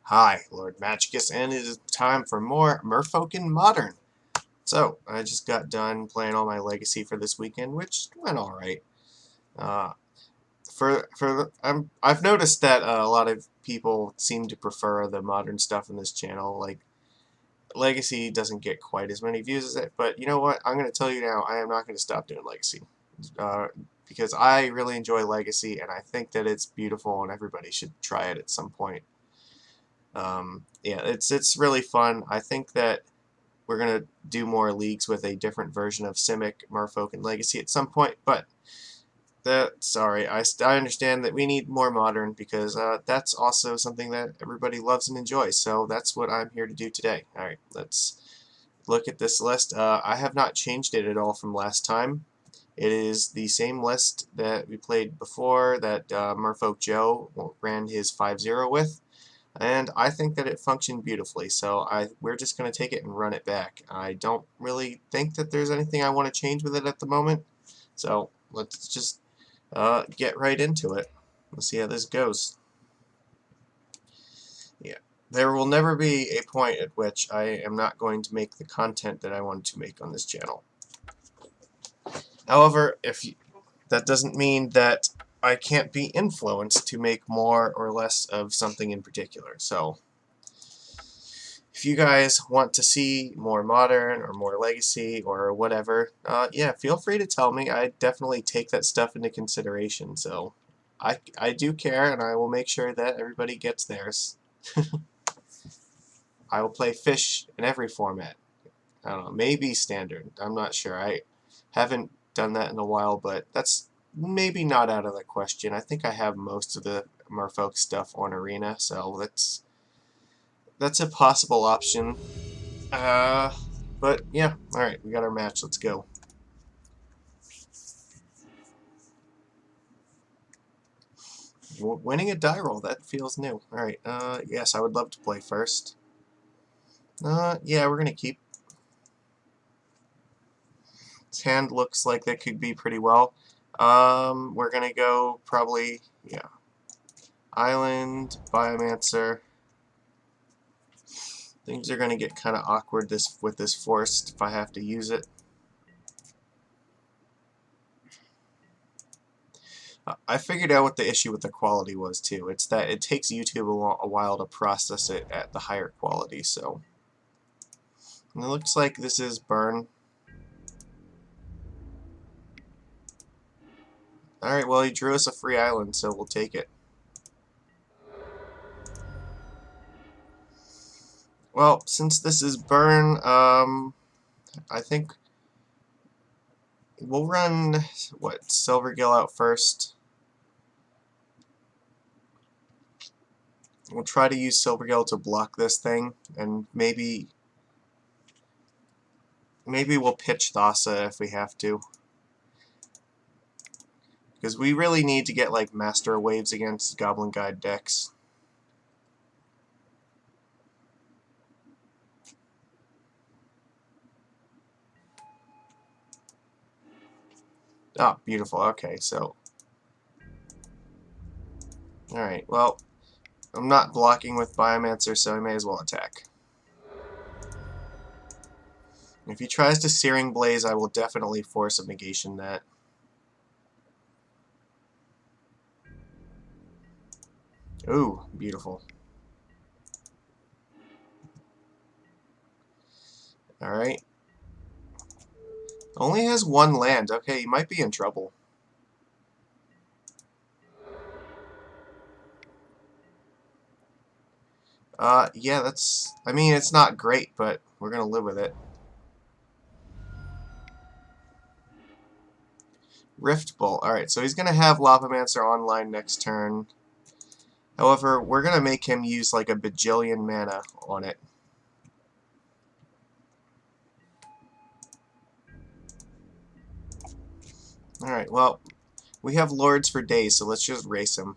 Hi, Lord Magicus, and it is time for more Merfolk in Modern. So, I just got done playing all my Legacy for this weekend, which went alright. Uh, I've noticed that a lot of people seem to prefer the modern stuff in this channel. Like, Legacy doesn't get quite as many views as it, but you know what? I'm going to tell you now, I am not going to stop doing Legacy. Uh, because I really enjoy Legacy, and I think that it's beautiful, and everybody should try it at some point. Yeah, it's really fun. I think that we're gonna do more leagues with a different version of Simic, Merfolk, and Legacy at some point. But sorry, I understand that we need more modern because that's also something that everybody loves and enjoys. So that's what I'm here to do today. All right, let's look at this list. I have not changed it at all from last time. It is the same list that we played before that Merfolk Joe ran his 5-0 with. And I think that it functioned beautifully, so we're just going to take it and run it back. I don't really think that there's anything I want to change with it at the moment, so let's just get right into it. Let's see how this goes. Yeah, there will never be a point at which I am not going to make the content that I want to make on this channel. However, that doesn't mean that I can't be influenced to make more or less of something in particular. So if you guys want to see more modern or more legacy or whatever, yeah, feel free to tell me. I definitely take that stuff into consideration. So I do care, and I will make sure that everybody gets theirs. I will play fish in every format. I don't know, maybe standard. I'm not sure. I haven't done that in a while, but that's maybe not out of the question. I think I have most of the Merfolk stuff on Arena, so that's a possible option. Uh, but yeah, alright, we got our match. Let's go. Winning a die roll, that feels new. Alright, yes, I would love to play first. Yeah, we're gonna keep. This hand looks like that could be pretty well. We're gonna go probably, yeah. Island, Biomancer. Things are gonna get kind of awkward with this forced if I have to use it. I figured out what the issue with the quality was too. It's that it takes YouTube a while to process it at the higher quality, so. And it looks like this is burn. Alright, well he drew us a free island, so we'll take it. Well, since this is burn, I think we'll run, what, Silvergill out first. We'll try to use Silvergill to block this thing, and maybe we'll pitch Thassa if we have to. Because we really need to get, like, Master Waves against Goblin Guide decks. Oh, beautiful. Okay, so. Alright, well, I'm not blocking with Biomancer, so I may as well attack. If he tries to Searing Blaze, I will definitely force a negation that. Ooh, beautiful. Alright. Only has one land. Okay, he might be in trouble. Yeah, that's... I mean, it's not great, but we're gonna live with it. Rift Bolt. Alright, so he's gonna have Lavamancer online next turn. However, we're gonna make him use like a bajillion mana on it. Alright, well, we have Lords for days, so let's just race him.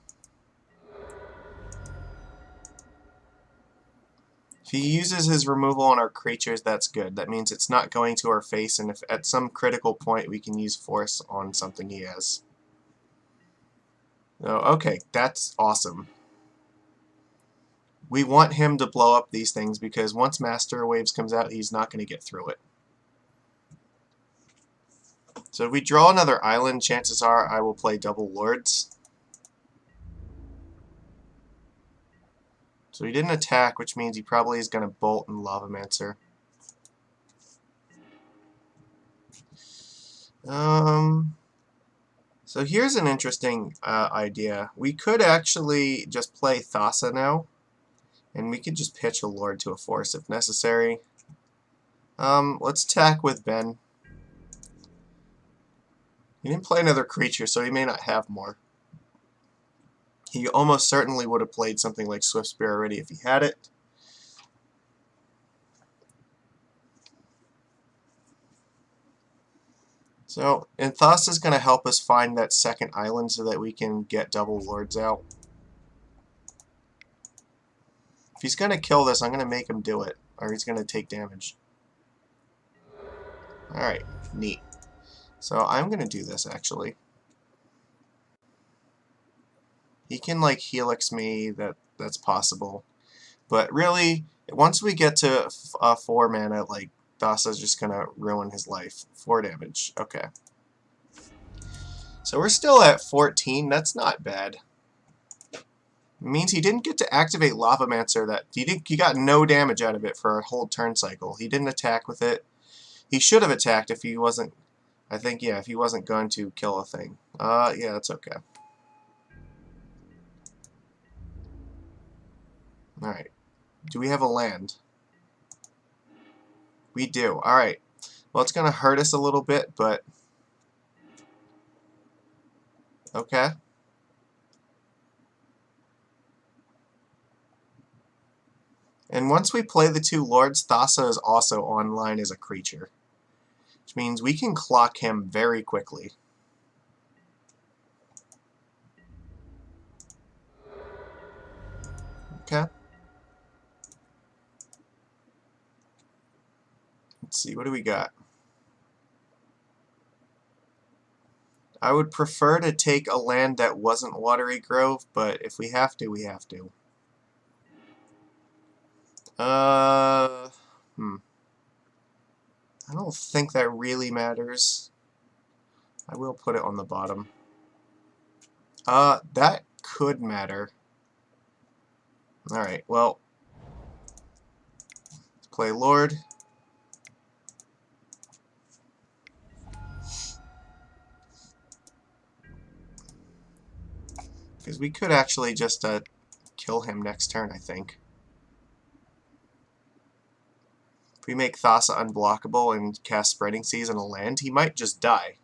If he uses his removal on our creatures, that's good. That means it's not going to our face, and if at some critical point we can use Force on something he has. Oh, okay, that's awesome. We want him to blow up these things because once Master Waves comes out, he's not going to get through it. So if we draw another island, chances are I will play double Lords. So he didn't attack, which means he probably is going to bolt and Lavamancer. So here's an interesting idea. We could actually just play Thassa now, and we could just pitch a Lord to a force if necessary. Let's attack with Ben. He didn't play another creature, so he may not have more. He almost certainly would have played something like Swift Spear already if he had it. So, and Thassa is going to help us find that second island so that we can get double Lords out. If he's going to kill this, I'm going to make him do it, or he's going to take damage. Alright, neat. So I'm going to do this, actually. He can, like, Helix me, that's possible. But really, once we get to 4 mana, like, Thassa's just going to ruin his life. 4 damage. Okay. So we're still at 14. That's not bad. It means he didn't get to activate Lavamancer. He got no damage out of it for a whole turn cycle. He didn't attack with it. He should have attacked if he wasn't... I think, yeah, if he wasn't going to kill a thing. Yeah, that's okay. Alright. Do we have a land? We do. Alright. Well, it's going to hurt us a little bit, but... Okay. And once we play the 2 Lords, Thassa is also online as a creature. Which means we can clock him very quickly. Okay. Let's see, what do we got? I would prefer to take a land that wasn't Watery Grove, but if we have to, we have to. I don't think that really matters. I will put it on the bottom. That could matter. Alright, well, let's play Lord. Because we could actually just kill him next turn, I think. If we make Thassa unblockable and cast Spreading Seas on a land, he might just die.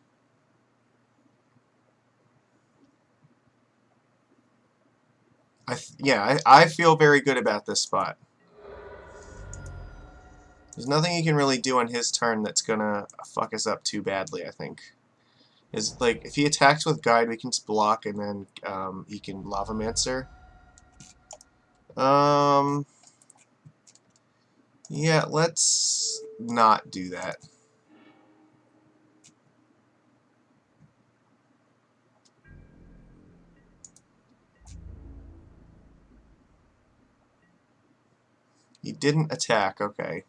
I feel very good about this spot. There's nothing he can really do on his turn that's gonna fuck us up too badly, I think. Like, if he attacks with Guide, we can just block, and then he can Lavamancer. Yeah, let's not do that. He didn't attack, okay.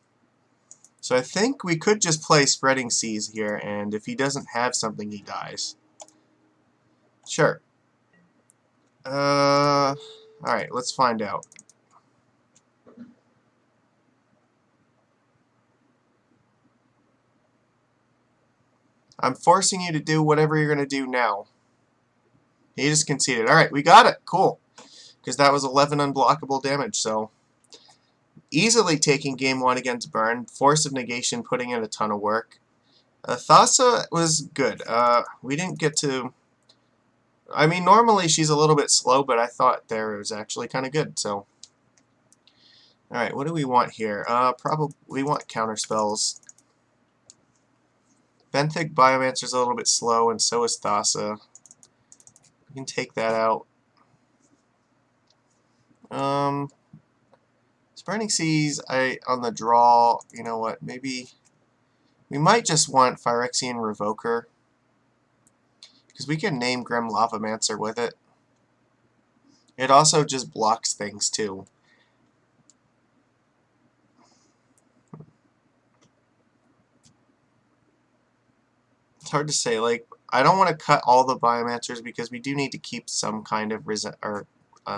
So I think we could just play Spreading Seas here, and if he doesn't have something, he dies. Sure. Alright, let's find out. I'm forcing you to do whatever you're going to do now. He just conceded. Alright, we got it. Cool. Because that was 11 unblockable damage, so... Easily taking game 1 against Burn. Force of Negation putting in a ton of work. Thassa was good. We didn't get to... I mean, normally she's a little bit slow, but I thought there was actually kind of good, so... Alright, what do we want here? Probably we want counter spells. Benthic Biomancer's a little bit slow, and so is Thassa. We can take that out. Spreading Seas, on the draw, you know what, maybe... We might just want Phyrexian Revoker. Because we can name Grim Lavamancer with it. It also just blocks things, too. It's hard to say. Like, I don't want to cut all the Biomancers because we do need to keep some kind of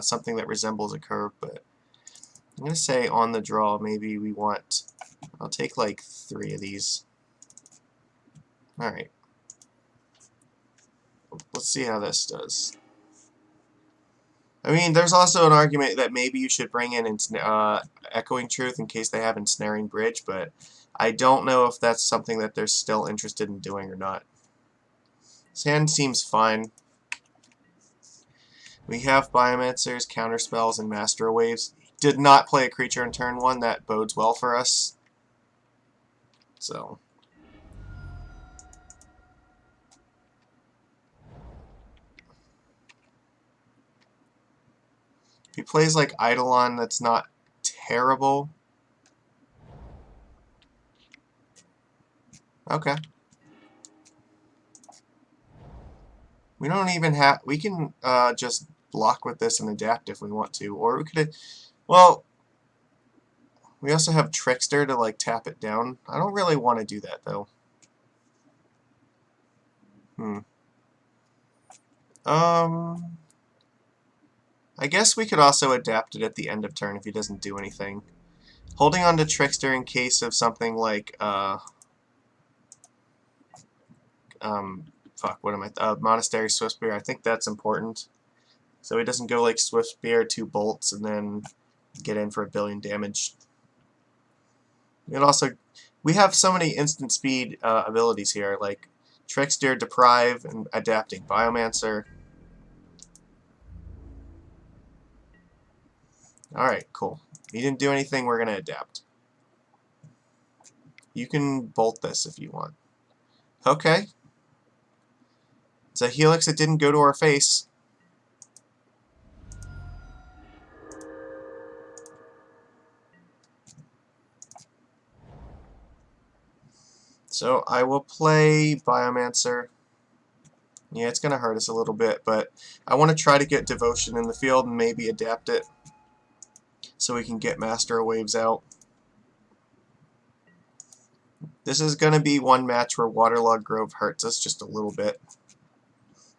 something that resembles a curve, but I'm going to say on the draw maybe we want, I'll take like 3 of these. Alright. Let's see how this does. I mean, there's also an argument that maybe you should bring in Echoing Truth in case they have Ensnaring Bridge, but I don't know if that's something that they're still interested in doing or not. This hand seems fine. We have Biomancers, Counterspells, and Master Waves. Did not play a creature in turn 1. That bodes well for us. So... if he plays like Eidolon, that's not terrible. Okay. We don't even have... we can just block with this and adapt if we want to. Or we could... well, we also have Trickster to like tap it down. I don't really want to do that though. I guess we could also adapt it at the end of turn if he doesn't do anything. Holding on to Trickster in case of something like Monastery Swiftspear. I think that's important. So he doesn't go like Swiftspear, 2 bolts, and then get in for 1 billion damage. And also, we have so many instant speed abilities here, like Trickster, Deprive, and Adapting Biomancer. Alright, cool. He didn't do anything, we're going to adapt. You can bolt this if you want. Okay. It's a Helix that didn't go to our face. So I will play Biomancer. Yeah, it's going to hurt us a little bit, but I want to try to get Devotion in the field and maybe adapt it so we can get Master Waves out. This is going to be one match where Waterlogged Grove hurts us just a little bit.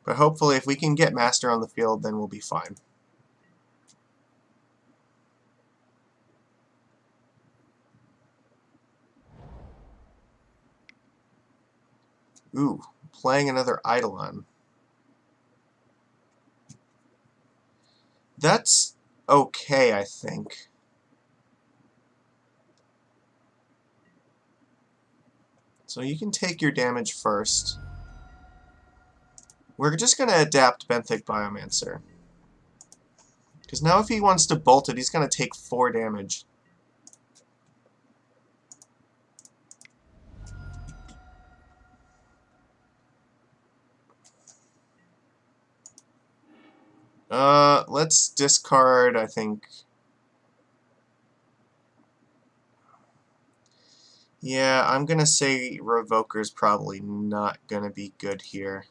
But hopefully if we can get Master on the field, then we'll be fine. Ooh, playing another Eidolon. That's okay, I think. So you can take your damage first. We're just going to adapt Benthic Biomancer. Because now if he wants to bolt it, he's going to take 4 damage. Let's discard, I think. Yeah, I'm gonna say Revoker's probably not gonna be good here.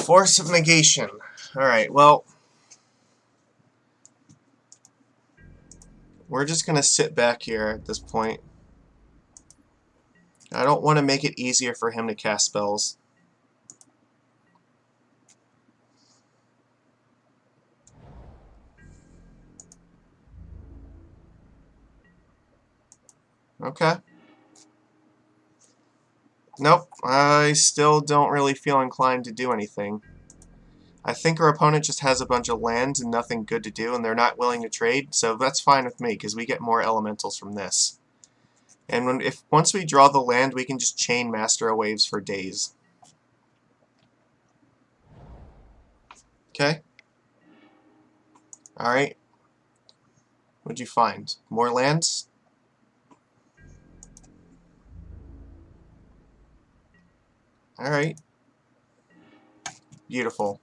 Force of Negation. Alright, well, we're just gonna sit back here at this point. I don't want to make it easier for him to cast spells. Okay. Nope, I still don't really feel inclined to do anything. I think our opponent just has a bunch of lands and nothing good to do, and they're not willing to trade, so that's fine with me, because we get more elementals from this. And once we draw the land, we can just chain Master Waves for days. Okay? Alright. What'd you find? More lands? Alright. Beautiful.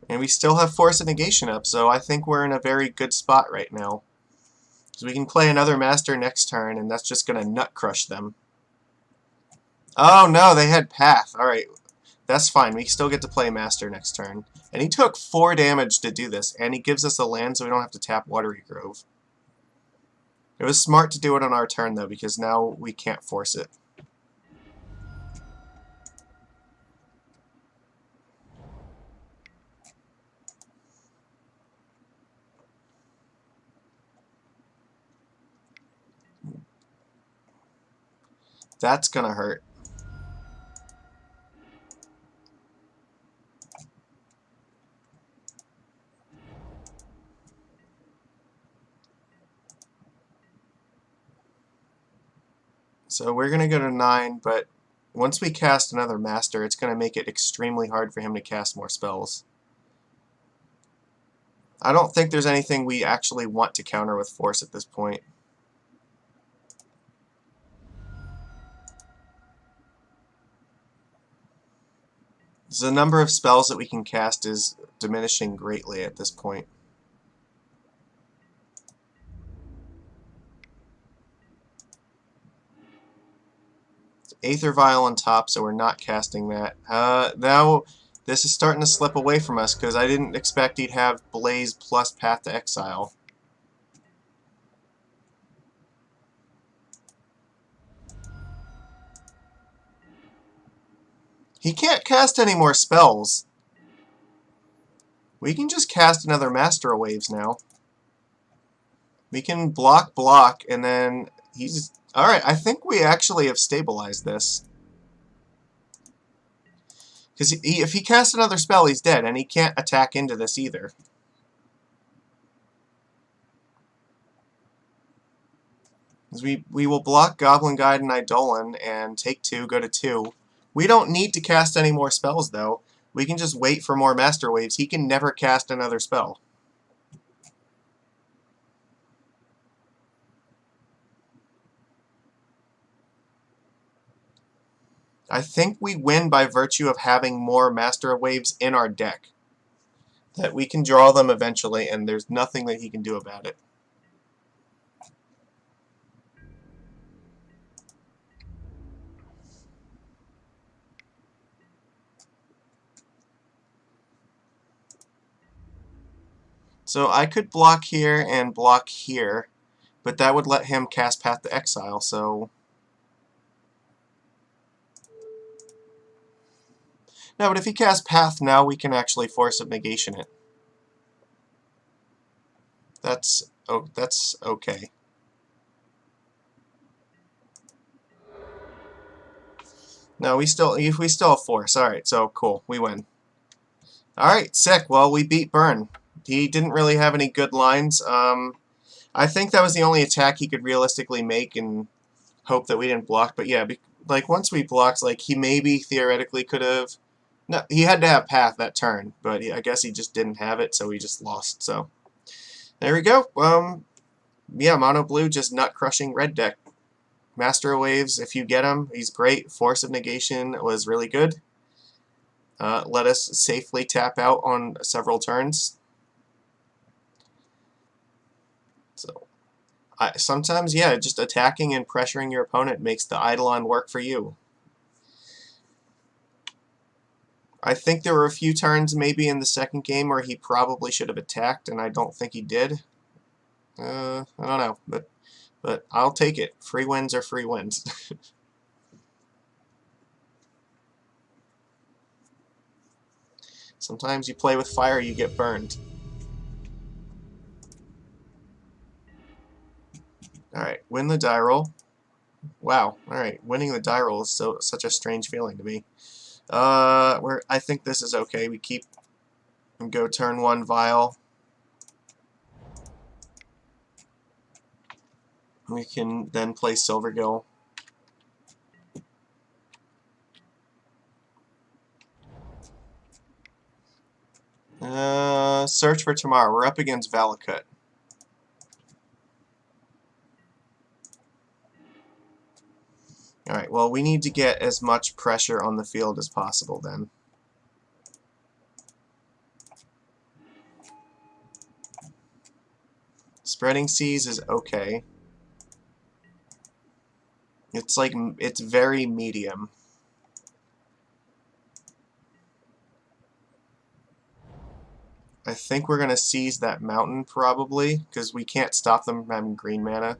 And we still have Force of Negation up, so I think we're in a very good spot right now. So we can play another Master next turn, and that's just going to nut crush them. Oh no, they had Path. Alright, that's fine. We still get to play Master next turn. And he took 4 damage to do this, and he gives us a land so we don't have to tap Watery Grove. It was smart to do it on our turn, though, because now we can't force it. That's gonna hurt. So we're gonna go to 9, but once we cast another Master, it's gonna make it extremely hard for him to cast more spells. I don't think there's anything we actually want to counter with Force at this point. So the number of spells that we can cast is diminishing greatly at this point. Aether Vial on top, so we're not casting that. Now this is starting to slip away from us because I didn't expect he'd have Blaze plus Path to Exile. He can't cast any more spells. We can just cast another Master of Waves now. We can block, and then he's... Alright, I think we actually have stabilized this. Because if he casts another spell, he's dead, and he can't attack into this either. We will block Goblin Guide and Eidolon, and take 2, go to 2. We don't need to cast any more spells, though. We can just wait for more Master Waves. He can never cast another spell. I think we win by virtue of having more Master Waves in our deck. That we can draw them eventually, and there's nothing that he can do about it. So I could block here and block here, but that would let him cast Path to Exile, so... No, but if he casts Path now, we can actually Force of Negation it. That's okay. No, we still have Force. Alright, so cool. We win. Alright, sick. Well, we beat Burn. He didn't really have any good lines. I think that was the only attack he could realistically make and hope that we didn't block. But yeah, like once we blocked, like he maybe theoretically could have... No, he had to have Path that turn, but I guess he just didn't have it, so he just lost. So there we go. Yeah, Mono Blue just nut-crushing red deck. Master of Waves, if you get him, he's great. Force of Negation was really good. Let us safely tap out on several turns. So sometimes, yeah, just attacking and pressuring your opponent makes the Eidolon work for you. I think there were a few turns maybe in the second game where he probably should have attacked, and I don't think he did. I don't know, but I'll take it. Free wins are free wins. Sometimes you play with fire, you get burned. Alright, win the die roll. Wow, alright, winning the die roll is such a strange feeling to me. I think this is okay. We keep and go turn 1 Vial. We can then play Silvergill. Search for Tomorrow. We're up against Valakut. Alright, well, we need to get as much pressure on the field as possible then. Spreading Seas is okay. It's very medium. I think we're going to seize that mountain probably, because we can't stop them from having green mana.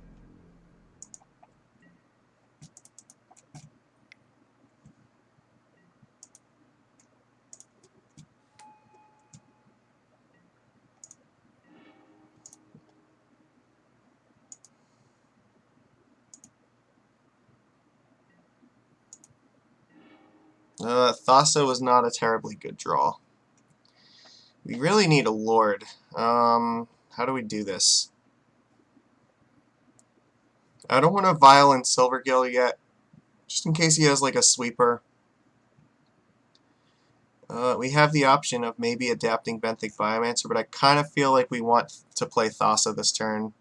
Thassa was not a terribly good draw. We really need a Lord. How do we do this? I don't want to Violent Silvergill yet, just in case he has like a sweeper. We have the option of maybe adapting Benthic Pyromancer, but I kind of feel like we want to play Thassa this turn.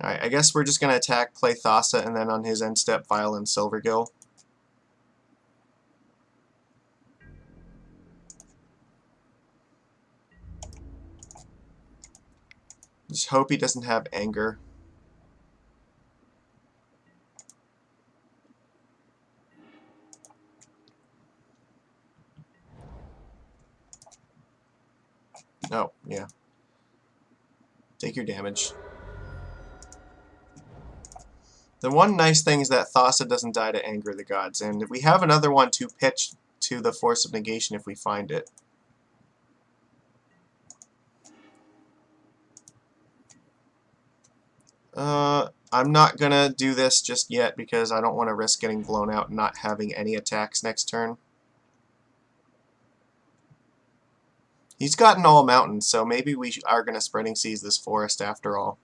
Alright, I guess we're just going to attack, play Thassa, and then on his end step, Violent Silvergill. Just hope he doesn't have Anger. Oh, yeah. Take your damage. The one nice thing is that Thassa doesn't die to Anger the Gods, and we have another one to pitch to the Force of Negation if we find it. I'm not gonna do this just yet because I don't want to risk getting blown out and not having any attacks next turn. He's gotten all mountains, so maybe we are gonna Spreading Seas this forest after all.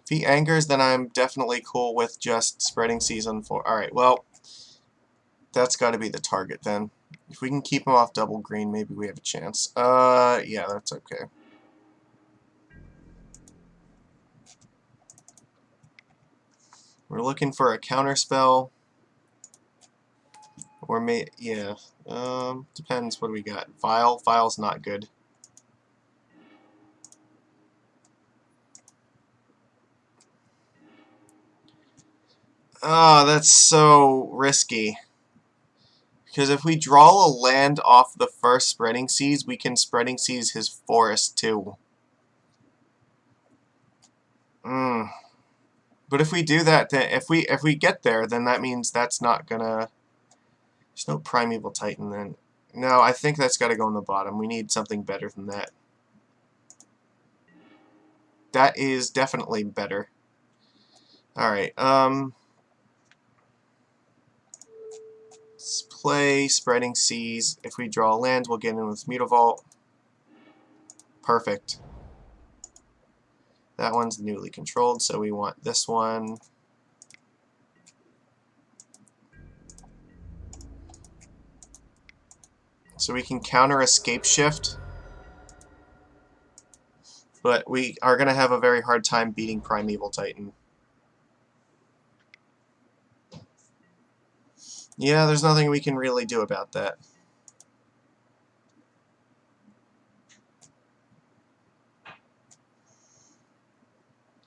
If he angers, then I'm definitely cool with just Spreading Seas on 4. Alright, well, that's got to be the target then. If we can keep him off double green, maybe we have a chance. Yeah, that's okay. We're looking for a counterspell. Or yeah. Depends what do we got. Vile? Vile's not good. Oh, that's so risky. Because if we draw a land off the first Spreading Seas, we can Spreading Seas his forest too. But if we do that, then if we get there, then that means that's not gonna. There's no Primeval Titan then. No, I think that's got to go on the bottom. We need something better than that. That is definitely better. Alright, let's play Spreading Seas. If we draw land, we'll get in with Mutavault. Perfect. That one's newly controlled, so we want this one. So we can counter Escape Shift. But we are going to have a very hard time beating Primeval Titan. Yeah, there's nothing we can really do about that.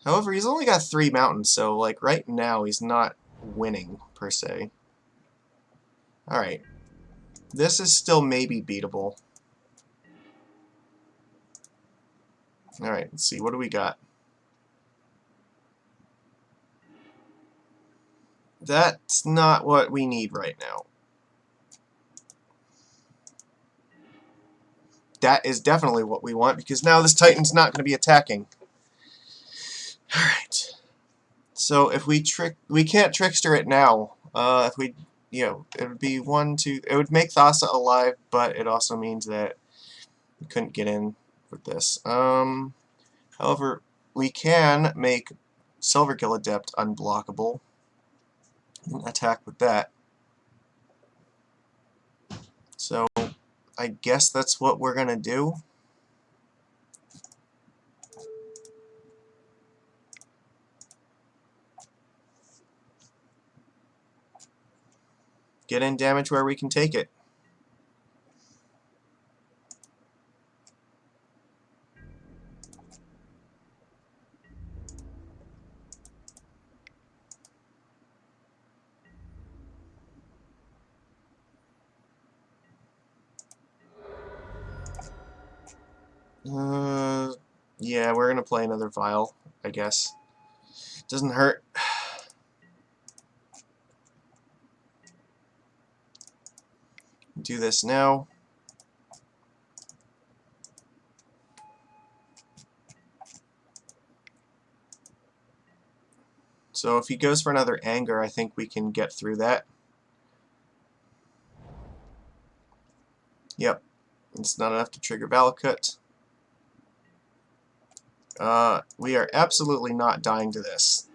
However, he's only got 3 mountains, so like right now he's not winning, per se. Alright. This is still maybe beatable. Alright, let's see, what do we got? That's not what we need right now. That is definitely what we want, because now this Titan's not going to be attacking. Alright. So if we can't Trickster it now. If we, it would be it would make Thassa alive, but it also means that we couldn't get in with this. However, we can make Silvergill Adept unblockable. Attack with that. So I guess that's what we're gonna do. Get in damage where we can take it. Yeah, we're gonna play another Vial, I guess. Doesn't hurt. Do this now. So if he goes for another Anger, I think we can get through that. Yep. It's not enough to trigger Valakut. We are absolutely not dying to this.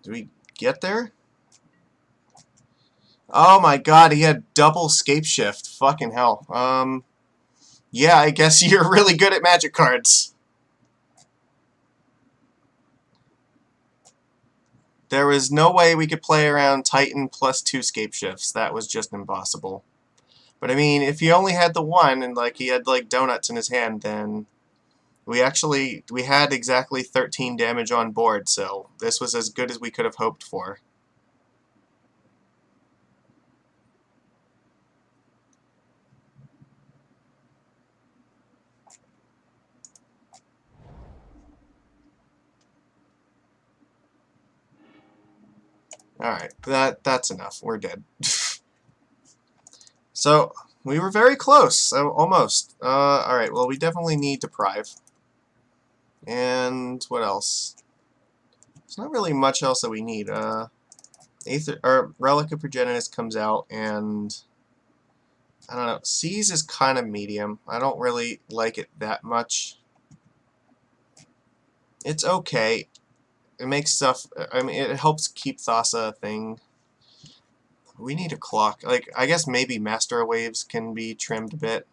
Do we get there? Oh my god, he had double Scape Shift. Fucking hell. Yeah, I guess you're really good at Magic cards. There was no way we could play around Titan plus 2 Scape Shifts. That was just impossible. But I mean, if he only had the one and like he had like donuts in his hand, then we had exactly 13 damage on board, so this was as good as we could have hoped for. Alright, that's enough. We're dead. So, we were very close, so almost. Alright, well we definitely need Deprive. And what else? There's not really much else that we need. Relic of Progenitus comes out, and I don't know. Seize is kind of medium. I don't really like it that much. It's okay. It makes stuff. I mean, it helps keep Thassa a thing. We need a clock. Like, I guess maybe Master of Waves can be trimmed a bit.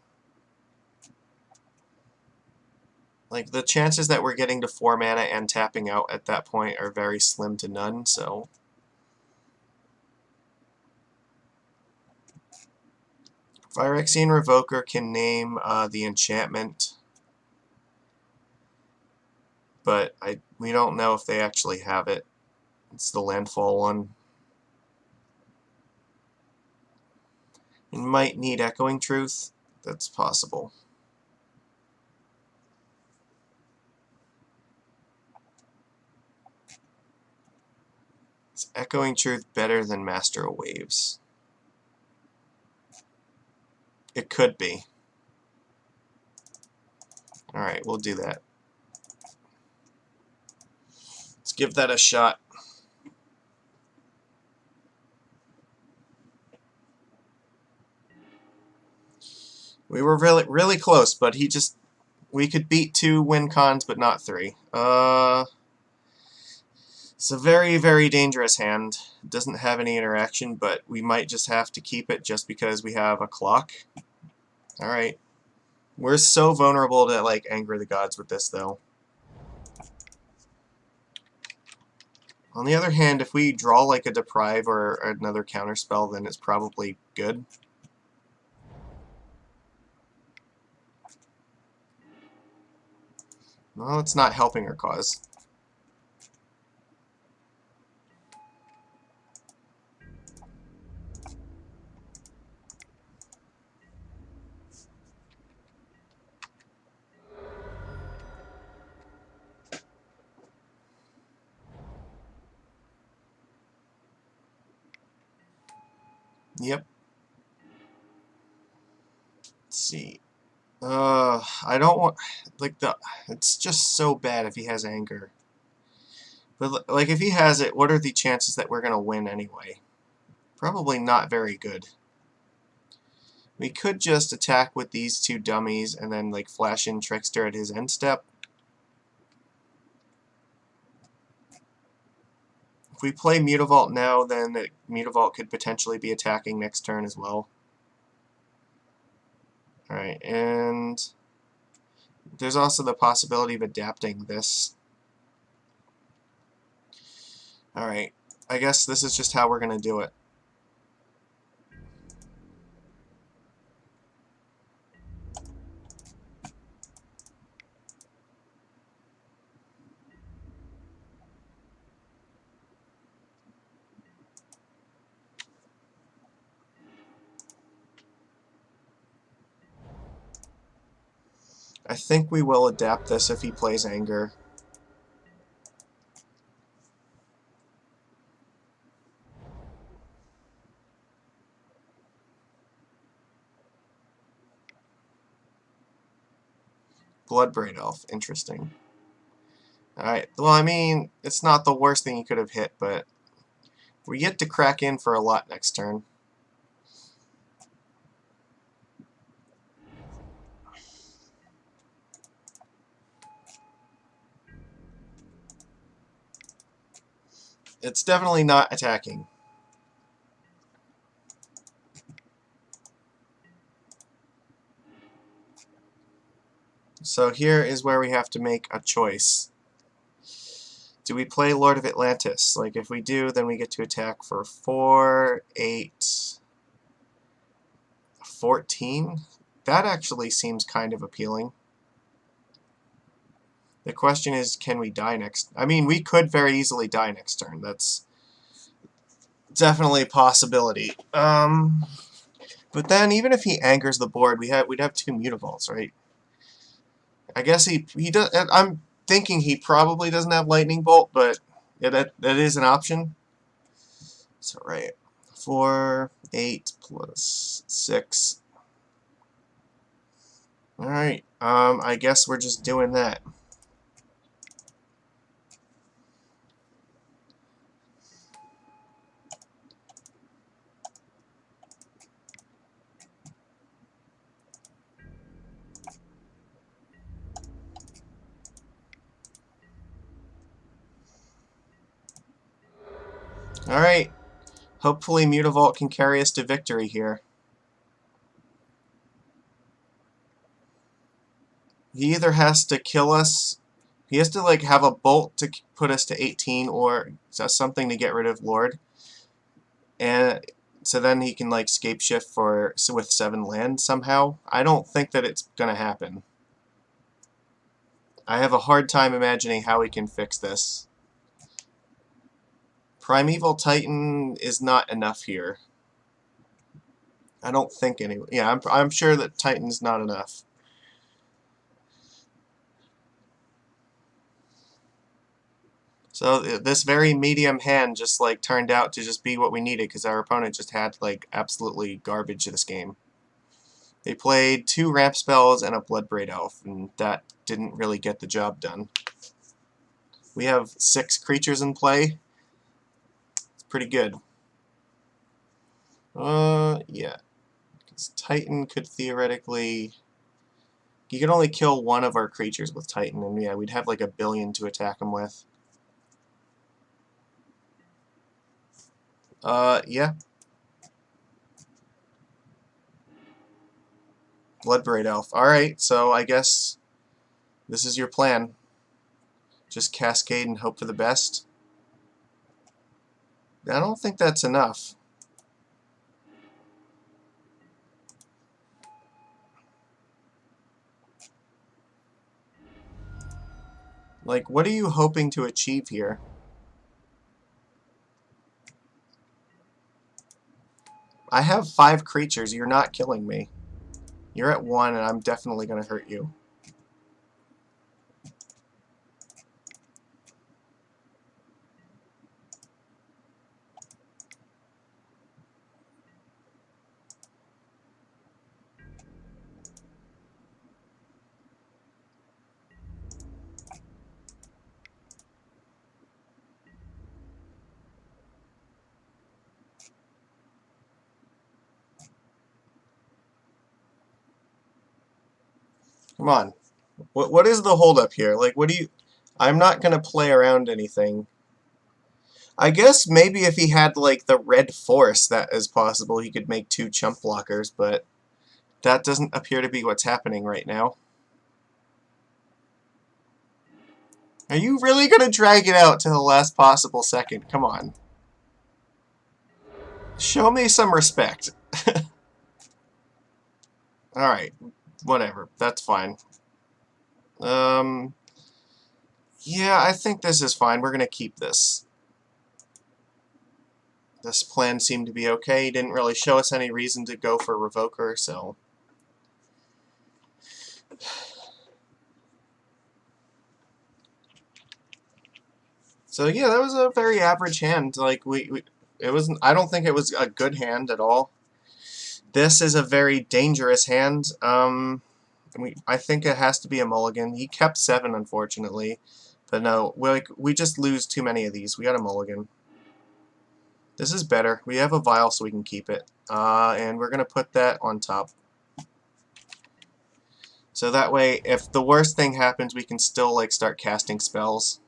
Like, the chances that we're getting to 4 mana and tapping out at that point are very slim to none, so. Phyrexian Revoker can name the enchantment, but we don't know if they actually have it. It's the landfall one. It might need Echoing Truth. That's possible. Is Echoing Truth better than Master of Waves? It could be. Alright, we'll do that. Let's give that a shot. We were really close, but we could beat 2 win cons, but not 3. It's a very dangerous hand. It doesn't have any interaction, but we might just have to keep it just because we have a clock. Alright. We're so vulnerable to, like, anger the gods with this, though. On the other hand, if we draw, like, a Deprive or another counterspell, then it's probably good. Well, it's not helping our cause. Yep. Let's see. I don't want, like, it's just so bad if he has anger. But, like, if he has it, what are the chances that we're gonna win anyway? Probably not very good. We could just attack with these 2 dummies and then, like, flash in Trickster at his end step. If we play Mutavault now, then the Mutavault could potentially be attacking next turn as well. Alright, and there's also the possibility of adapting this. Alright, I guess this is just how we're going to do it. I think we will adapt this if he plays Anger. Bloodbraid Elf, interesting. Alright, well, I mean, it's not the worst thing he could have hit, but we get to crack in for a lot next turn. It's definitely not attacking. So here is where we have to make a choice. Do we play Lord of Atlantis? Like, if we do, then we get to attack for 4, 8, 14? That actually seems kind of appealing. The question is, can we die next? I mean, we could very easily die next turn. That's definitely a possibility. But then, even if he angers the board, we'd have 2 Mutavaults, right? I guess he does. I'm thinking he probably doesn't have Lightning Bolt, but yeah, that is an option. So right, 4, 8 plus 6. All right. I guess we're just doing that. All right. Hopefully Mutavault can carry us to victory here. He either has to kill us, he has to like have a bolt to put us to 18, or something to get rid of Lord, and so then he can like scape shift with 7 land somehow. I don't think that it's gonna happen. I have a hard time imagining how we can fix this. Primeval Titan is not enough here. I don't think anyway. Yeah, I'm sure that Titan's not enough. So this very medium hand just like turned out to just be what we needed because our opponent just had like absolutely garbage this game. They played 2 ramp spells and a Bloodbraid Elf, and that didn't really get the job done. We have 6 creatures in play. It's pretty good. Yeah. Because Titan could theoretically... You could only kill 1 of our creatures with Titan, and yeah, we'd have like 1 billion to attack him with. Yeah. Bloodbraid Elf. Alright, so I guess this is your plan. Just cascade and hope for the best. I don't think that's enough. Like, what are you hoping to achieve here? I have 5 creatures. You're not killing me. You're at 1, and I'm definitely going to hurt you. Come on. What is the holdup here? Like, what do you... I'm not going to play around anything. I guess maybe if he had, like, the red force, that is possible. He could make 2 chump blockers, but that doesn't appear to be what's happening right now. Are you really going to drag it out to the last possible second? Come on. Show me some respect. Alright, whatever. That's fine. Yeah, I think this is fine. We're going to keep this. This plan seemed to be okay. He didn't really show us any reason to go for Revoker, so... So yeah, that was a very average hand. Like it wasn't. I don't think it was a good hand at all. This is a very dangerous hand. I think it has to be a mulligan. He kept 7, unfortunately, but no, we just lose too many of these. We got a mulligan. This is better. We have a vial, so we can keep it, and we're gonna put that on top. So that way, if the worst thing happens, we can still like start casting spells.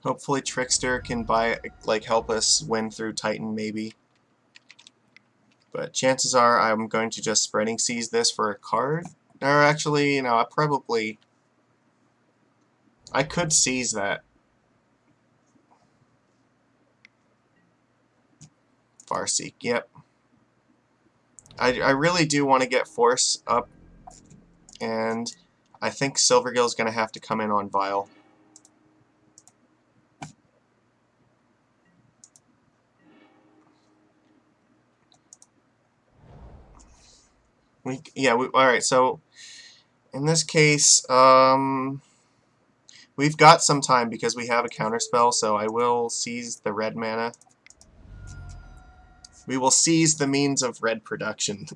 Hopefully Trickster can help us win through Titan, maybe. But chances are I'm going to just Spreading Seas this for a card. Or actually, you know, I could seize that. Farseek, yep. I really do want to get Force up, and I think Silvergill's going to have to come in on Vial. Alright, so in this case, we've got some time because we have a counterspell, so I will seize the red mana. We will seize the means of red production.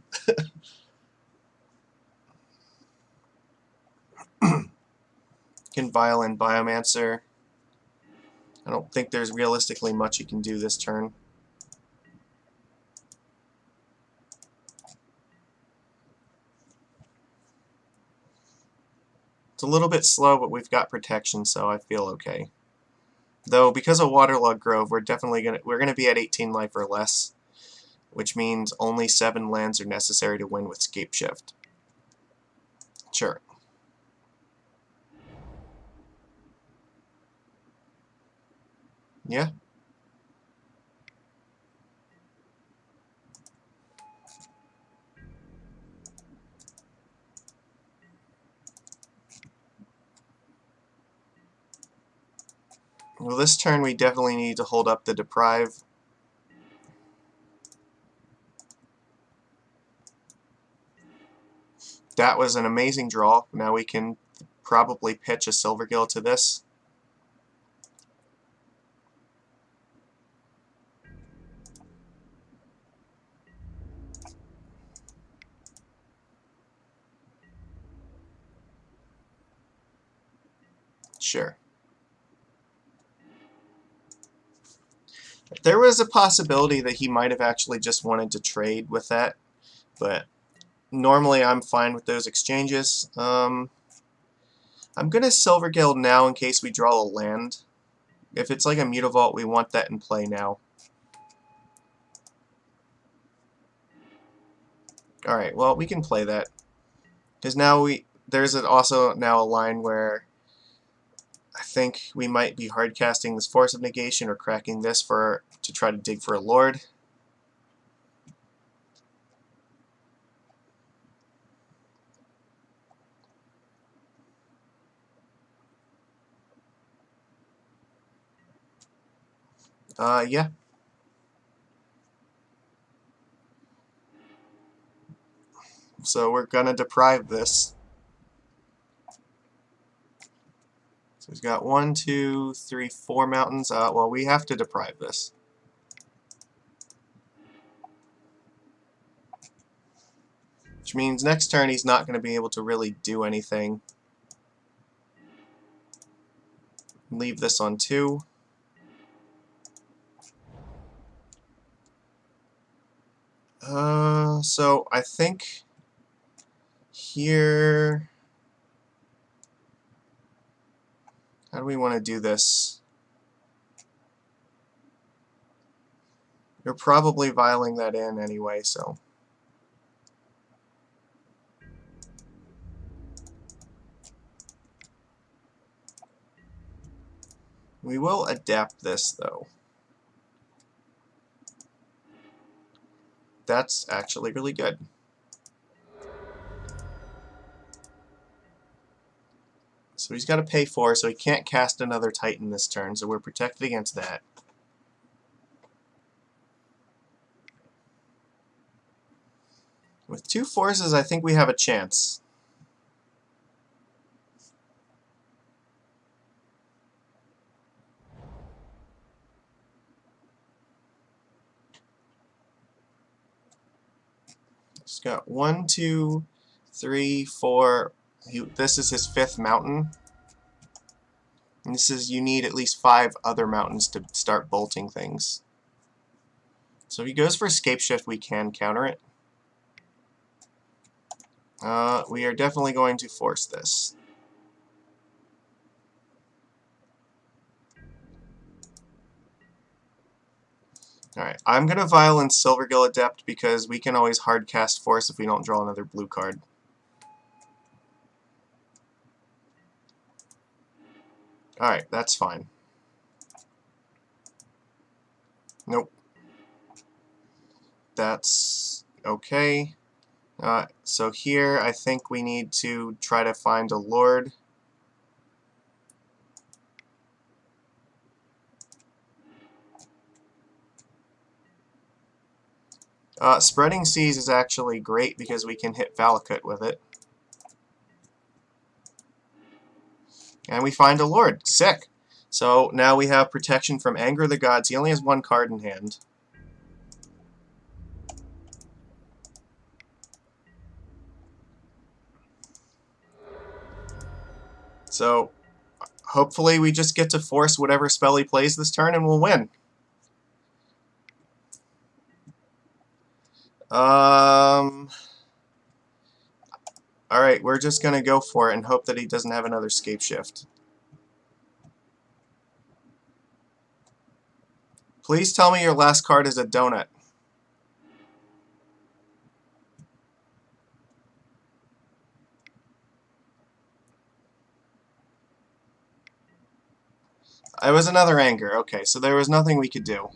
Can Vial and Pyromancer. I don't think there's realistically much you can do this turn. It's a little bit slow, but we've got protection, so I feel okay. Though because of Waterlogged Grove, we're gonna be at 18 life or less, which means only 7 lands are necessary to win with Scapeshift. Sure. Yeah. Well, this turn we definitely need to hold up the Deprive. That was an amazing draw. Now we can probably pitch a Silvergill to this. Sure. There was a possibility that he might have actually just wanted to trade with that, but normally I'm fine with those exchanges. I'm going to Silvergill now in case we draw a land. If it's like a Mutavault, we want that in play now. Alright, well, we can play that. Because now there's also now a line where I think we might be hardcasting this Force of Negation or cracking this to try to dig for a Lord. Yeah. So we're gonna deprive this. So he's got 1, 2, 3, 4 mountains. Well, we have to deprive this. Which means next turn he's not going to be able to really do anything. Leave this on 2. So I think here... How do we want to do this? You're probably vialing that in anyway, so... We will adapt this, though. That's actually really good. So he's got to pay 4, so he can't cast another Titan this turn, so we're protected against that. With 2 forces, I think we have a chance. He's got 1, 2, 3, 4. This is his 5th mountain. And this is, you need at least 5 other mountains to start bolting things. So if he goes for Escape Shift, we can counter it. We are definitely going to force this. Alright, I'm going to Violence Silvergill Adept because we can always hardcast Force if we don't draw another blue card. Alright, that's fine. Nope. That's okay. So here, I think we need to try to find a Lord. Spreading Seas is actually great because we can hit Valakut with it. And we find a Lord. Sick! So now we have protection from Anger of the Gods. He only has 1 card in hand. So hopefully we just get to force whatever spell he plays this turn and we'll win. Alright, we're just going to go for it and hope that he doesn't have another Escape Shift. Please tell me your last card is a donut. It was another Anger. Okay, so there was nothing we could do.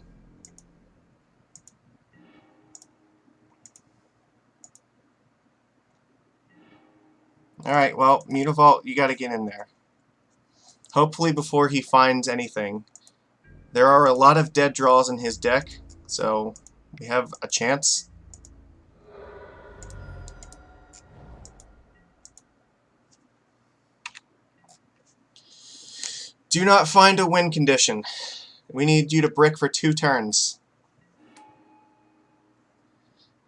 Alright, well, Mutavault, you gotta get in there. Hopefully before he finds anything. There are a lot of dead draws in his deck, so we have a chance. Do not find a win condition. We need you to brick for 2 turns.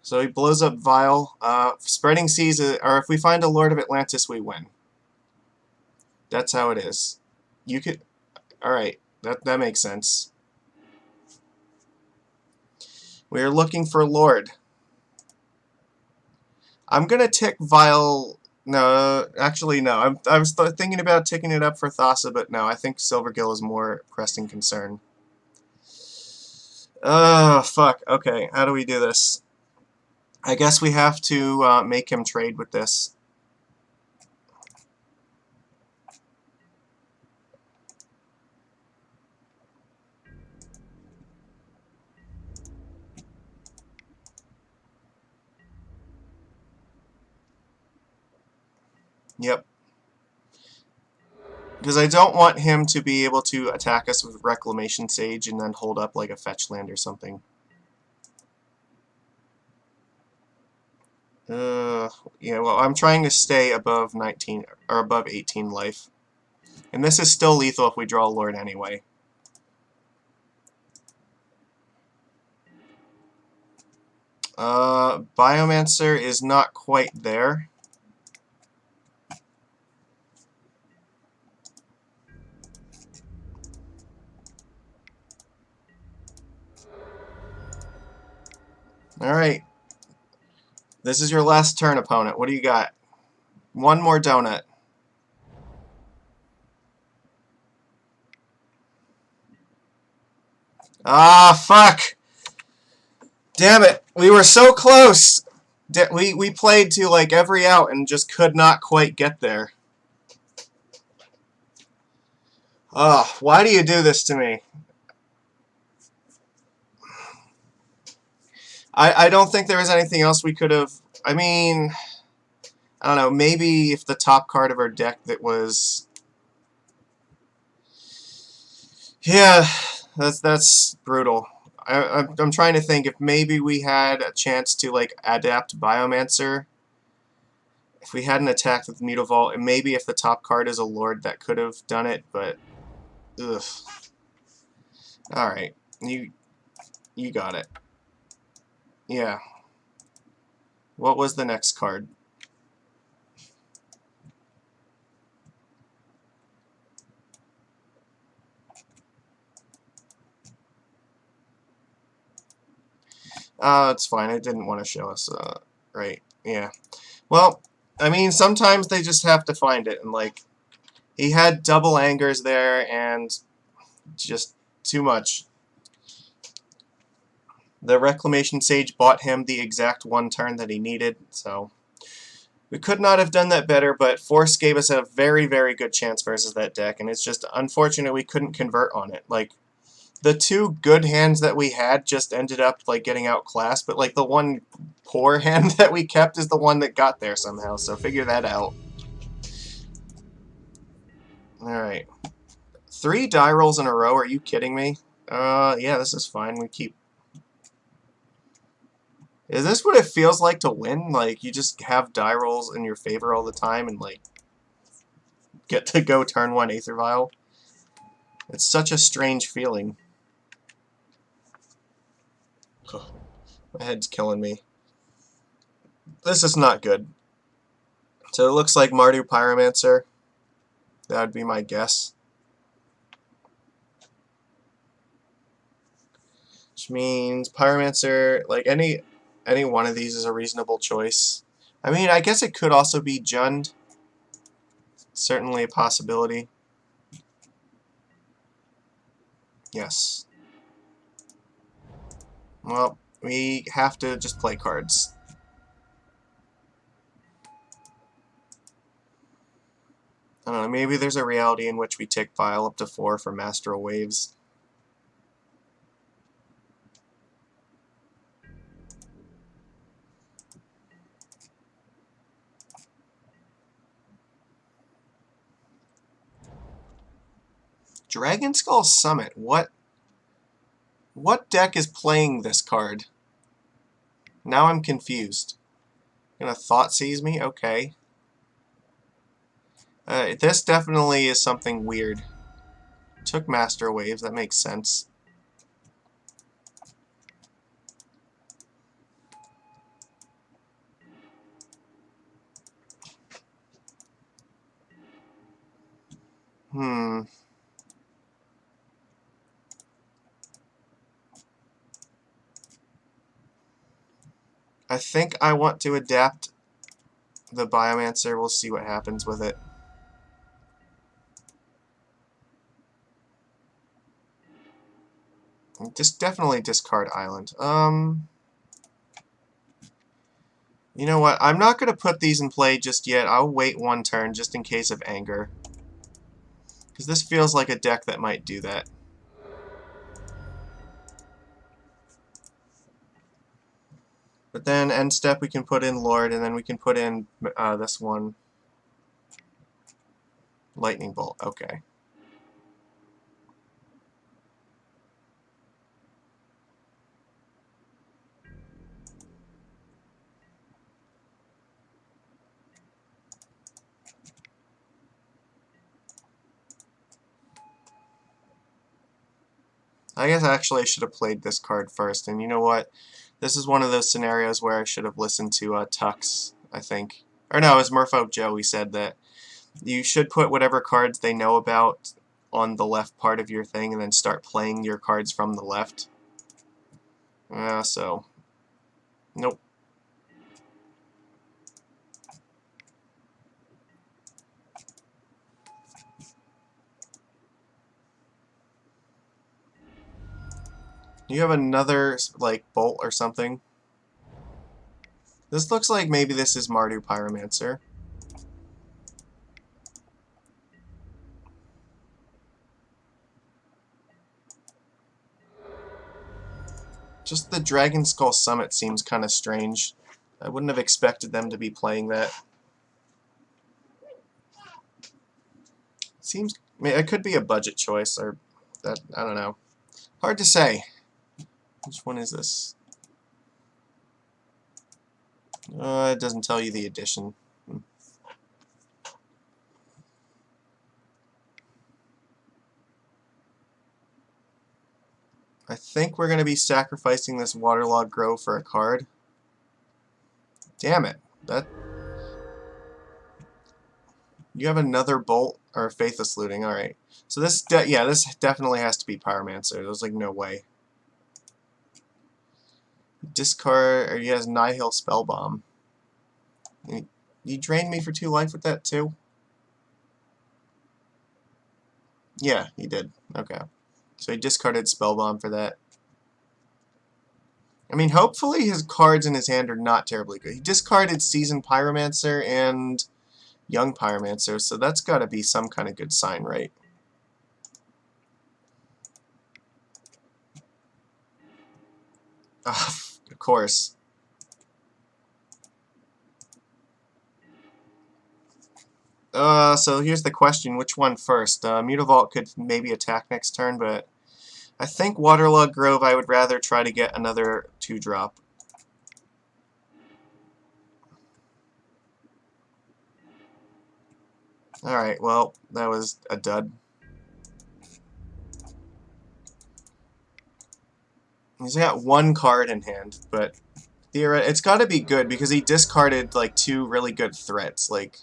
So he blows up Vial. Spreading Seas, or if we find a Lord of Atlantis, we win. That's how it is. You could... Alright, that makes sense. We are looking for Lord. I'm going to tick Vial... No, actually, no. I was thinking about ticking it up for Thassa, but no, I think Silvergill is more pressing concern. Oh, fuck. Okay, how do we do this? I guess we have to make him trade with this. Yep. Because I don't want him to be able to attack us with Reclamation Sage and then hold up like a fetch land or something. Yeah, well, I'm trying to stay above 19 or above 18 life. And this is still lethal if we draw a Lord anyway. Pyromancer is not quite there. Alright. This is your last turn, opponent. What do you got? 1 more donut. Ah, fuck! Damn it! We were so close! We played to, like, every out and just could not quite get there. Ugh, why do you do this to me? I don't think there was anything else we could have... I mean... I don't know, maybe if the top card of our deck that was... Yeah, that's brutal. I'm trying to think if maybe we had a chance to, like, adapt Pyromancer. If we hadn't attacked with Mutavault, and maybe if the top card is a Lord, that could have done it, but... Ugh. Alright, you got it. Yeah. What was the next card? It's fine. It didn't want to show us. Right. Yeah. Well, I mean, sometimes they just have to find it, and like, he had double angers there, and just too much. The Reclamation Sage bought him the exact one turn that he needed, so we could not have done that better, but Force gave us a very, very good chance versus that deck, and it's just unfortunate we couldn't convert on it. Like, the two good hands that we had just ended up like getting outclassed, but like the one poor hand that we kept is the one that got there somehow, so figure that out. Alright. 3 die rolls in a row, are you kidding me? Yeah, this is fine. We keep... Is this what it feels like to win? Like, you just have die rolls in your favor all the time and, like, get to go turn 1 Aether Vial? It's such a strange feeling. Ugh, my head's killing me. This is not good. So it looks like Mardu Pyromancer. That would be my guess. Which means Pyromancer, like any one of these is a reasonable choice. I mean, I guess it could also be Jund. Certainly a possibility. Yes. Well, we have to just play cards. I don't know, maybe there's a reality in which we tick Vial up to 4 for Master of Waves. Dragon Skull Summit. What deck is playing this card? Now I'm confused. Gonna Thought Seize me? Okay. This definitely is something weird. Took Master Waves, that makes sense. I think I want to adapt the Biomancer. We'll see what happens with it. Just definitely discard Island. You know what? I'm not going to put these in play just yet. I'll wait one turn just in case of anger. Because this feels like a deck that might do that. But then end step we can put in Lord, and then we can put in this one. Lightning Bolt. Okay. I guess actually I should have played this card first, and you know what? This is one of those scenarios where I should have listened to Tux, I think. Or no, it was Merfolk Joe. He said that you should put whatever cards they know about on the left part of your thing and then start playing your cards from the left. So, nope. You have another, like, bolt or something? This looks like maybe this is Mardu Pyromancer. Just the Dragon Skull Summit seems kind of strange. I wouldn't have expected them to be playing that. Seems, I mean, it could be a budget choice, or that, I don't know. Hard to say. Which one is this? It doesn't tell you the edition. I think we're going to be sacrificing this Waterlogged Grove for a card. Damn it. That... You have another bolt or Faithless Looting. Alright. So this, yeah, this definitely has to be Pyromancer. There's like no way. Discard, or he has Nihil Spellbomb. You drained me for 2 life with that too? Yeah, he did. Okay. So he discarded Spellbomb for that. I mean, hopefully his cards in his hand are not terribly good. He discarded Seasoned Pyromancer and Young Pyromancer, so that's got to be some kind of good sign, right? Of course. So here's the question, which one first? Mutavault could maybe attack next turn, but I think Waterlogged Grove I would rather try to get another 2-drop. Alright, well, that was a dud. He's got 1 card in hand, but it's got to be good because he discarded like 2 really good threats. Like,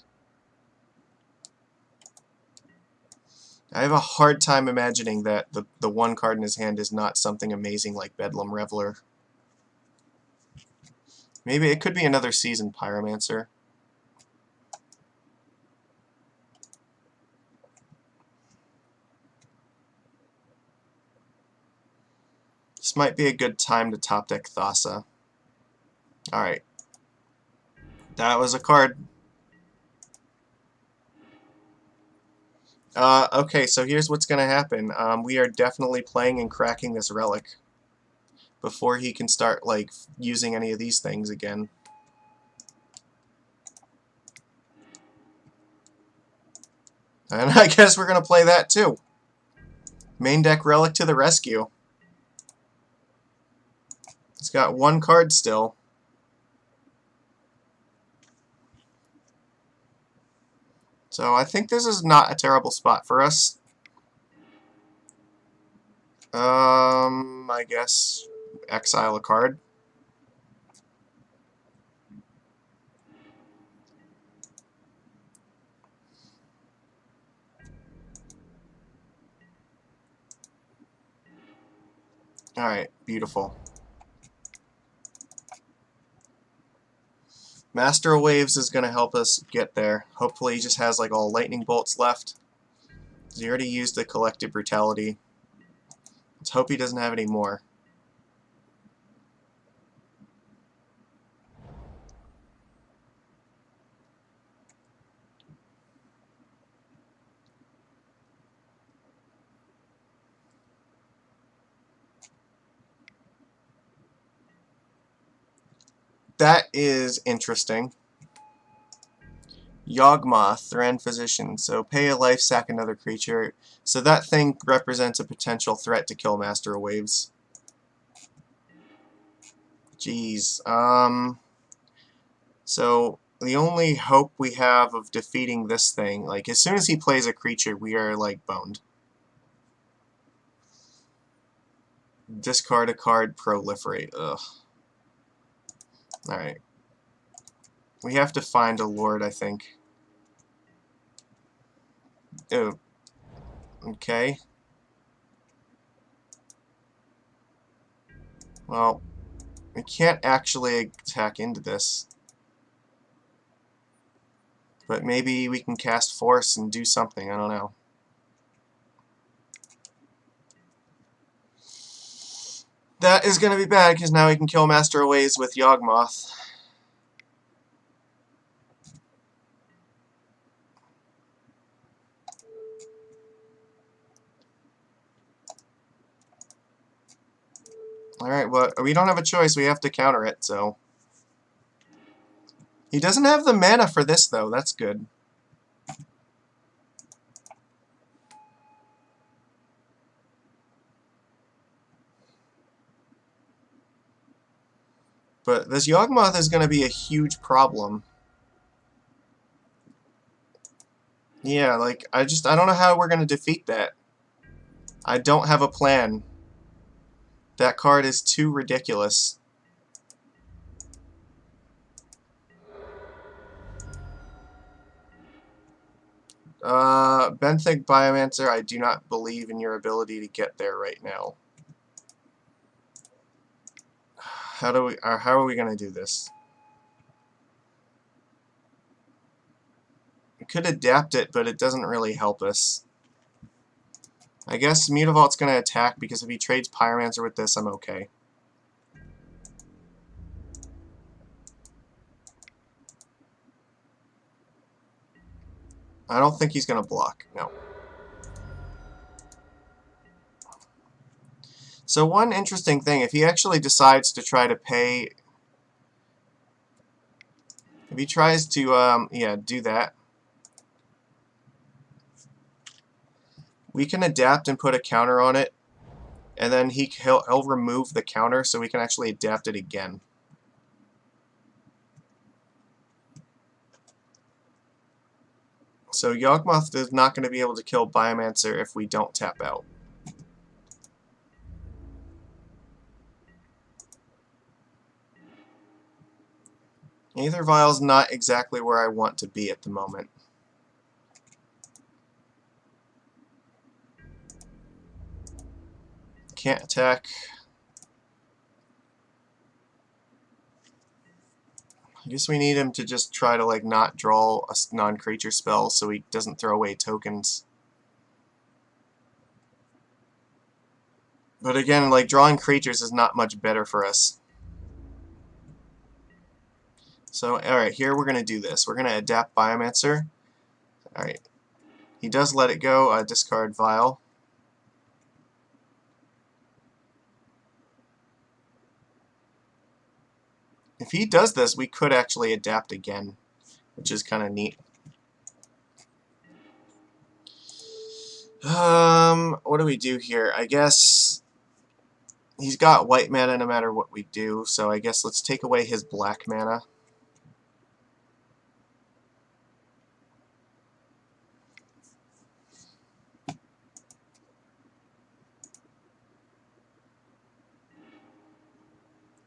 I have a hard time imagining that the 1 card in his hand is not something amazing like Bedlam Reveler. Maybe it could be another Seasoned Pyromancer. This might be a good time to top deck Thassa. Alright. That was a card. Okay, so here's what's going to happen. We are definitely playing and cracking this relic before he can start, like, using any of these things again. And I guess we're going to play that too. Main deck relic to the rescue. It's got 1 card still. So I think this is not a terrible spot for us. I guess exile a card. Alright, beautiful. Master of Waves is going to help us get there. Hopefully he just has like all lightning bolts left. He already used the Collective Brutality. Let's hope he doesn't have any more. That is interesting. Yawgmoth, Thran Physician. So pay a life, sack another creature. So that thing represents a potential threat to kill Master of Waves. Jeez. So the only hope we have of defeating this thing, like as soon as he plays a creature, we are like boned. Discard a card, proliferate. Ugh. Alright. We have to find a lord, I think. Oh. Okay. Well, we can't actually attack into this. But maybe we can cast Force and do something, I don't know. That is going to be bad, because now we can kill Master of Waves with Yawgmoth. Alright, well, we don't have a choice, we have to counter it, so... He doesn't have the mana for this, though, that's good. But this Yawgmoth is going to be a huge problem. Yeah, like, I don't know how we're going to defeat that. I don't have a plan. That card is too ridiculous. Benthic Biomancer, I do not believe in your ability to get there right now. How are we gonna do this? We could adapt it, but it doesn't really help us. I guess Mutavault's gonna attack because if he trades Pyromancer with this, I'm okay. I don't think he's gonna block. No. So one interesting thing, if he actually decides to try to pay, if he tries to, yeah, do that, we can adapt and put a counter on it, and then he'll remove the counter so we can actually adapt it again. So Yawgmoth is not going to be able to kill Biomancer if we don't tap out. Aether Vial's not exactly where I want to be at the moment. Can't attack. I guess we need him to just try to like not draw a non-creature spell so he doesn't throw away tokens. But again, like drawing creatures is not much better for us. So, alright, here we're going to do this. We're going to adapt Biomancer. Alright. He does let it go, discard Vial. If he does this, we could actually adapt again, which is kind of neat. What do we do here? I guess he's got white mana no matter what we do, so I guess let's take away his black mana.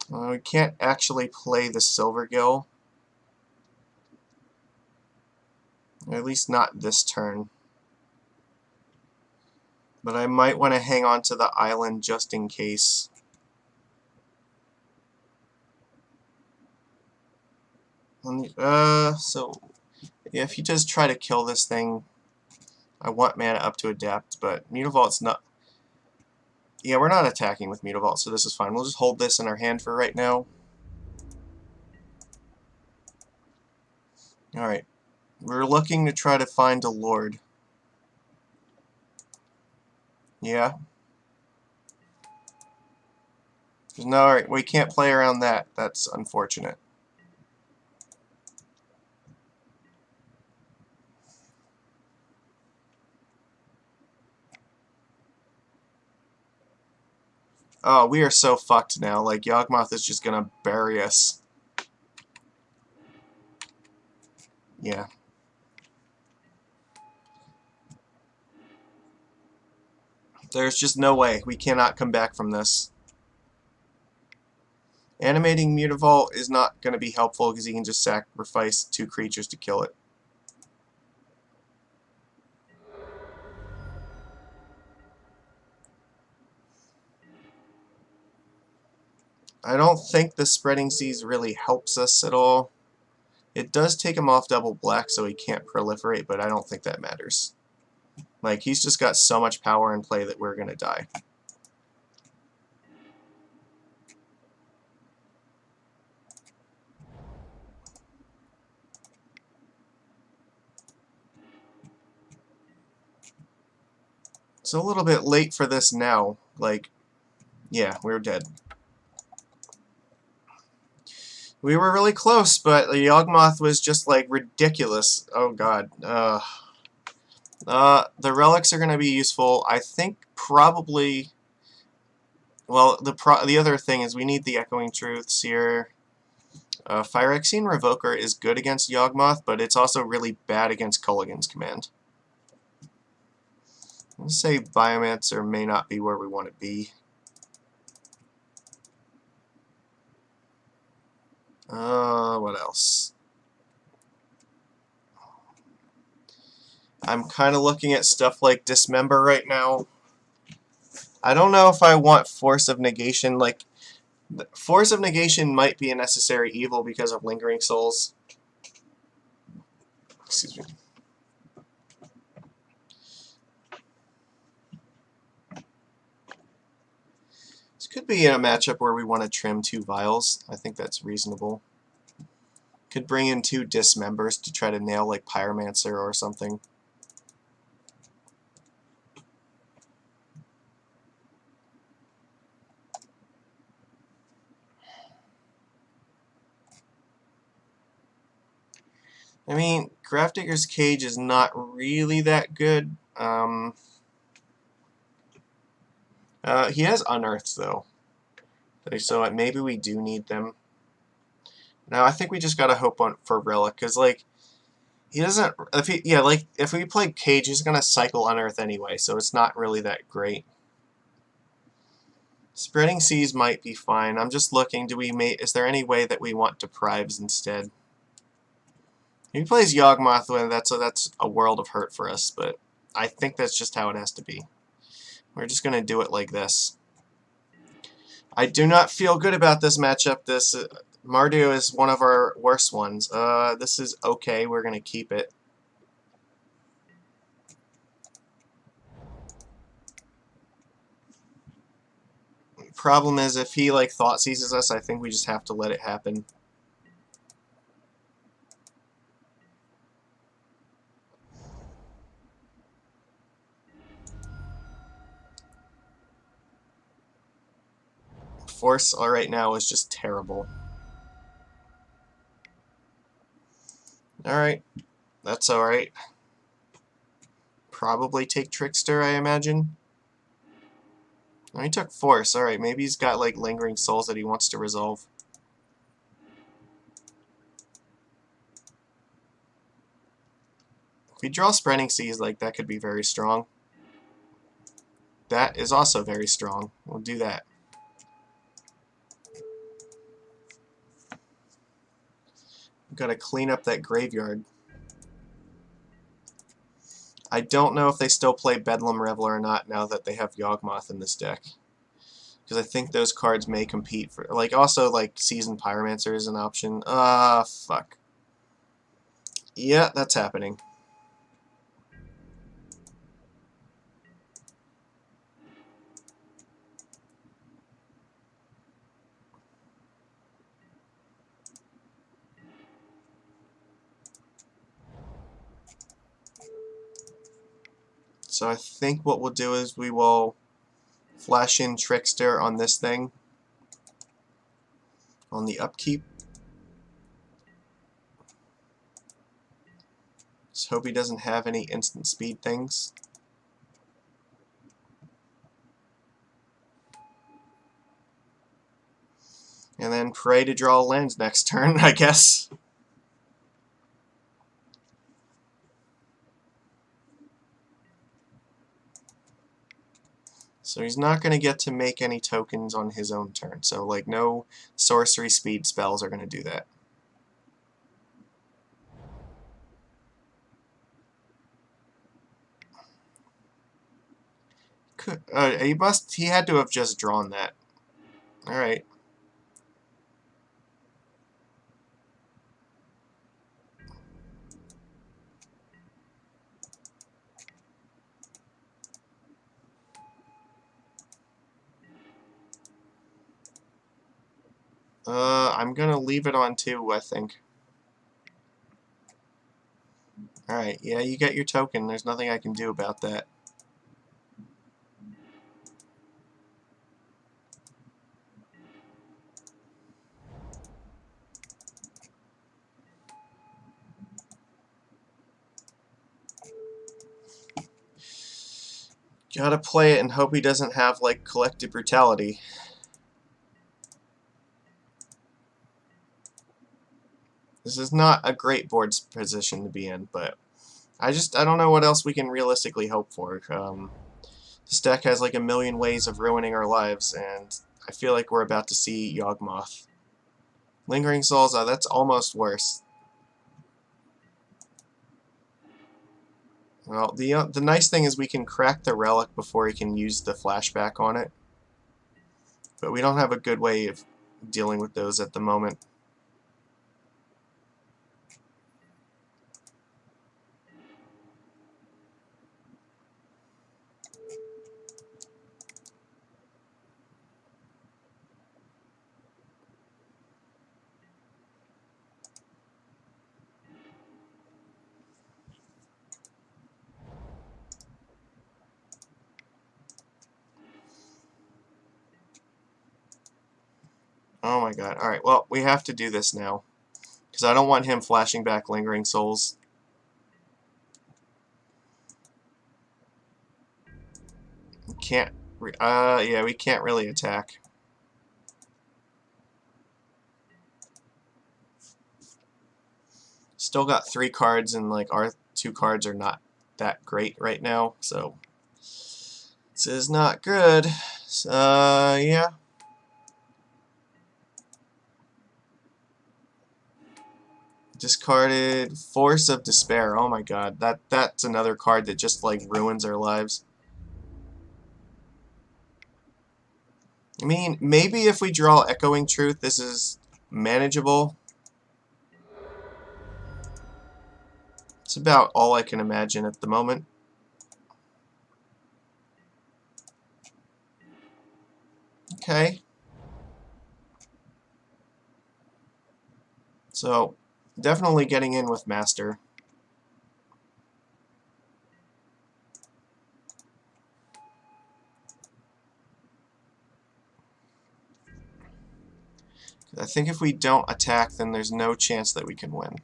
We can't actually play the Silvergill. Or at least not this turn. But I might want to hang on to the island just in case. So yeah, if you just try to kill this thing, I want mana up to adapt, but Mutavault's not. Yeah, we're not attacking with Mutavault, so this is fine. We'll just hold this in our hand for right now. Alright. We're looking to try to find a Lord. Yeah. No, alright, we can't play around that. That's unfortunate. Oh, we are so fucked now. Like, Yawgmoth is just gonna bury us. Yeah. There's just no way. We cannot come back from this. Animating Mutavault is not going to be helpful because he can just sacrifice 2 creatures to kill it. I don't think the Spreading Seas really helps us at all. It does take him off double black so he can't proliferate, but I don't think that matters. Like, he's just got so much power in play that we're going to die. It's a little bit late for this now. Like, yeah, we're dead. We were really close, but the Yawgmoth was just, like, ridiculous. Oh, God. The relics are going to be useful. I think probably... Well, the other thing is we need the Echoing Truths here. Phyrexian Revoker is good against Yawgmoth, but it's also really bad against Culligan's Command. Let's say Biomancer may not be where we want to be. What else? I'm kind of looking at stuff like Dismember right now. I don't know if I want Force of Negation. Like, Force of Negation might be a necessary evil because of Lingering Souls. Excuse me. This could be a matchup where we want to trim 2 Vials. I think that's reasonable. Could bring in 2 Dismembers to try to nail like Pyromancer or something. I mean, Grafdigger's Cage is not really that good. He has Unearths, though. So maybe we do need them. Now, I think we just gotta hope for Relic, because, like, he doesn't... if we play Cage, he's gonna cycle Unearth anyway, so it's not really that great. Spreading Seas might be fine. I'm just looking, is there any way that we want Deprives instead? If he plays Yawgmoth, that's a world of hurt for us, but I think that's just how it has to be. We're just going to do it like this. I do not feel good about this matchup. Mardu is one of our worst ones. This is okay. We're going to keep it. Problem is, if he like thought seizes us, I think we just have to let it happen. Force right now is just terrible. Alright, that's alright. Probably take Trickster, I imagine. Oh, he took Force. Alright, maybe he's got like Lingering Souls that he wants to resolve. If we draw Spreading Seas, like, that could be very strong. That is also very strong. We'll do that. We've got to clean up that graveyard. I don't know if they still play Bedlam Reveler or not now that they have Yawgmoth in this deck. Because I think those cards may compete for... Like, also, like, Seasoned Pyromancer is an option. Fuck. Yeah, that's happening. So I think what we'll do is we will flash in Trickster on this thing. On the upkeep. Just hope he doesn't have any instant speed things. And then pray to draw lands next turn, I guess. So he's not going to get to make any tokens on his own turn. So, like, no sorcery speed spells are going to do that. He had to have just drawn that. Alright. I'm gonna leave it on 2, I think. Alright, yeah, you get your token. There's nothing I can do about that. Gotta play it and hope he doesn't have, like, Collective Brutality. This is not a great board position to be in, but I don't know what else we can realistically hope for. This deck has like a million ways of ruining our lives, and I feel like we're about to see Yawgmoth. Lingering Souls, that's almost worse. Well, the nice thing is we can crack the relic before he can use the flashback on it. But we don't have a good way of dealing with those at the moment. Oh my god. Alright, well, we have to do this now. Because I don't want him flashing back Lingering Souls. We can't... yeah, we can't really attack. Still got 3 cards, and like our 2 cards are not that great right now, so... This is not good. Yeah. Discarded Force of Despair. Oh my god, that's another card that just like ruins our lives. I mean, maybe if we draw Echoing Truth, this is manageable. It's about all I can imagine at the moment. Okay. So, definitely getting in with Master. I think if we don't attack, then there's no chance that we can win.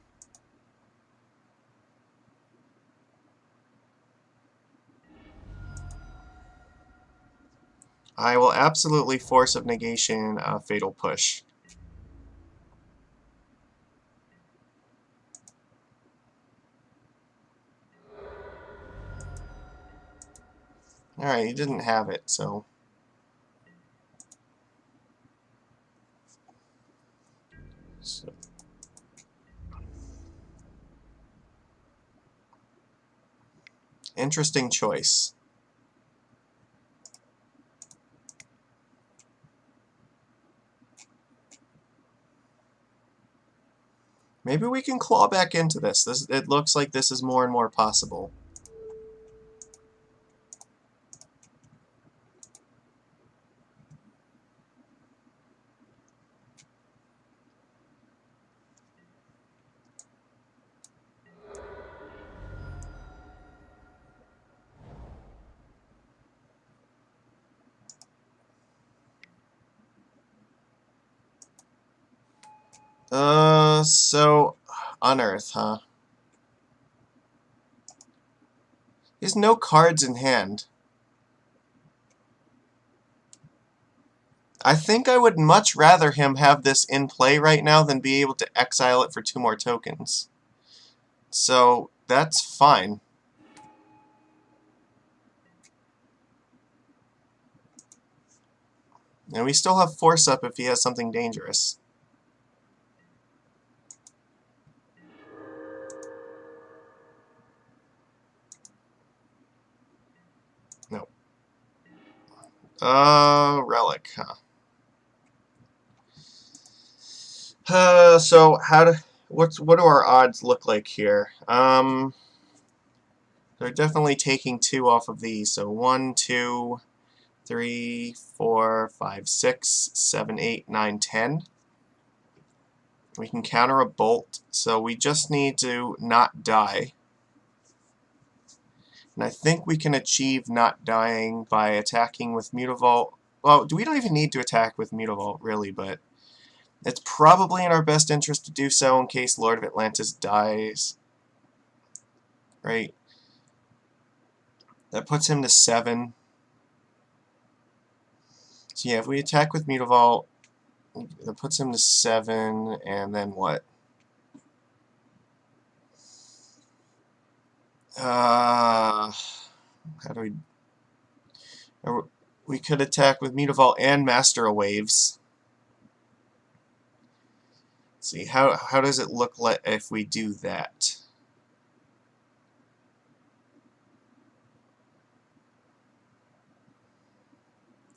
I will absolutely Force of Negation Fatal Push. Alright, he didn't have it, so... Interesting choice. Maybe we can claw back into this. It looks like this is more and more possible. So... Unearth, huh? He has no cards in hand. I think I would much rather him have this in play right now than be able to exile it for 2 more tokens. So, that's fine. And we still have Force up if he has something dangerous. No. Relic, huh? So what do our odds look like here? They're definitely taking 2 off of these. So 1, 2, 3, 4, 5, 6, 7, 8, 9, 10. We can counter a bolt, so we just need to not die. And I think we can achieve not dying by attacking with Mutavault. Well, we don't even need to attack with Mutavault, really, but it's probably in our best interest to do so in case Lord of Atlantis dies. Right? That puts him to 7. So yeah, if we attack with Mutavault, that puts him to 7, and then what? How do we... We could attack with Mutavault and Master of Waves. Let's see, how does it look like if we do that?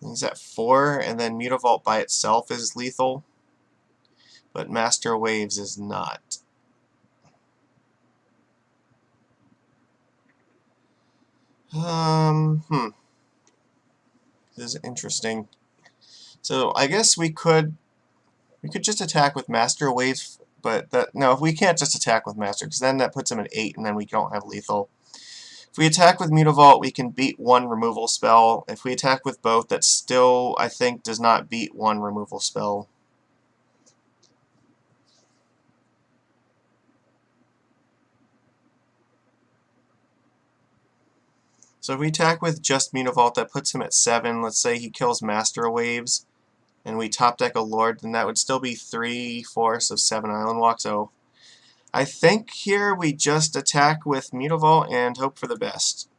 He's at 4, and then Mutavault by itself is lethal, but Master Waves is not. This is interesting. So I guess we could just attack with Master Waves, but no, we can't just attack with Master, because then that puts him at 8, and then we don't have lethal. If we attack with Mutavault, we can beat 1 removal spell. If we attack with both, that still, I think, does not beat 1 removal spell. So if we attack with just Mutavault, that puts him at 7. Let's say he kills Master Waves, and we top deck a Lord, then that would still be 3, 4, so 7 Island Walk. So I think here we just attack with Mutavault and hope for the best.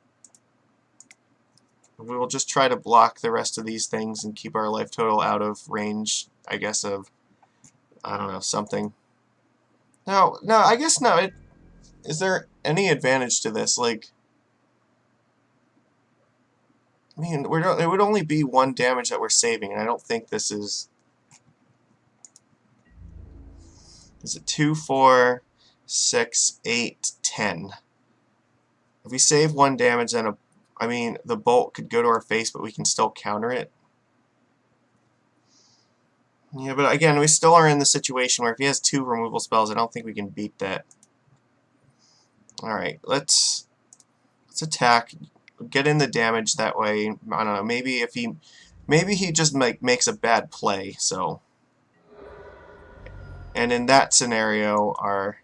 We will just try to block the rest of these things and keep our life total out of range, I guess, of, I don't know, something. No, I guess no. Is there any advantage to this? Like, I mean, it would only be 1 damage that we're saving, and I don't think this is... Is it 2, 4, 6, 8, 10? If we save 1 damage, then I mean, the bolt could go to our face, but we can still counter it. Yeah, but again, we still are in the situation where if he has 2 removal spells, I don't think we can beat that. Alright, let's attack. Get in the damage that way. I don't know, maybe he just makes a bad play, so... And in that scenario, our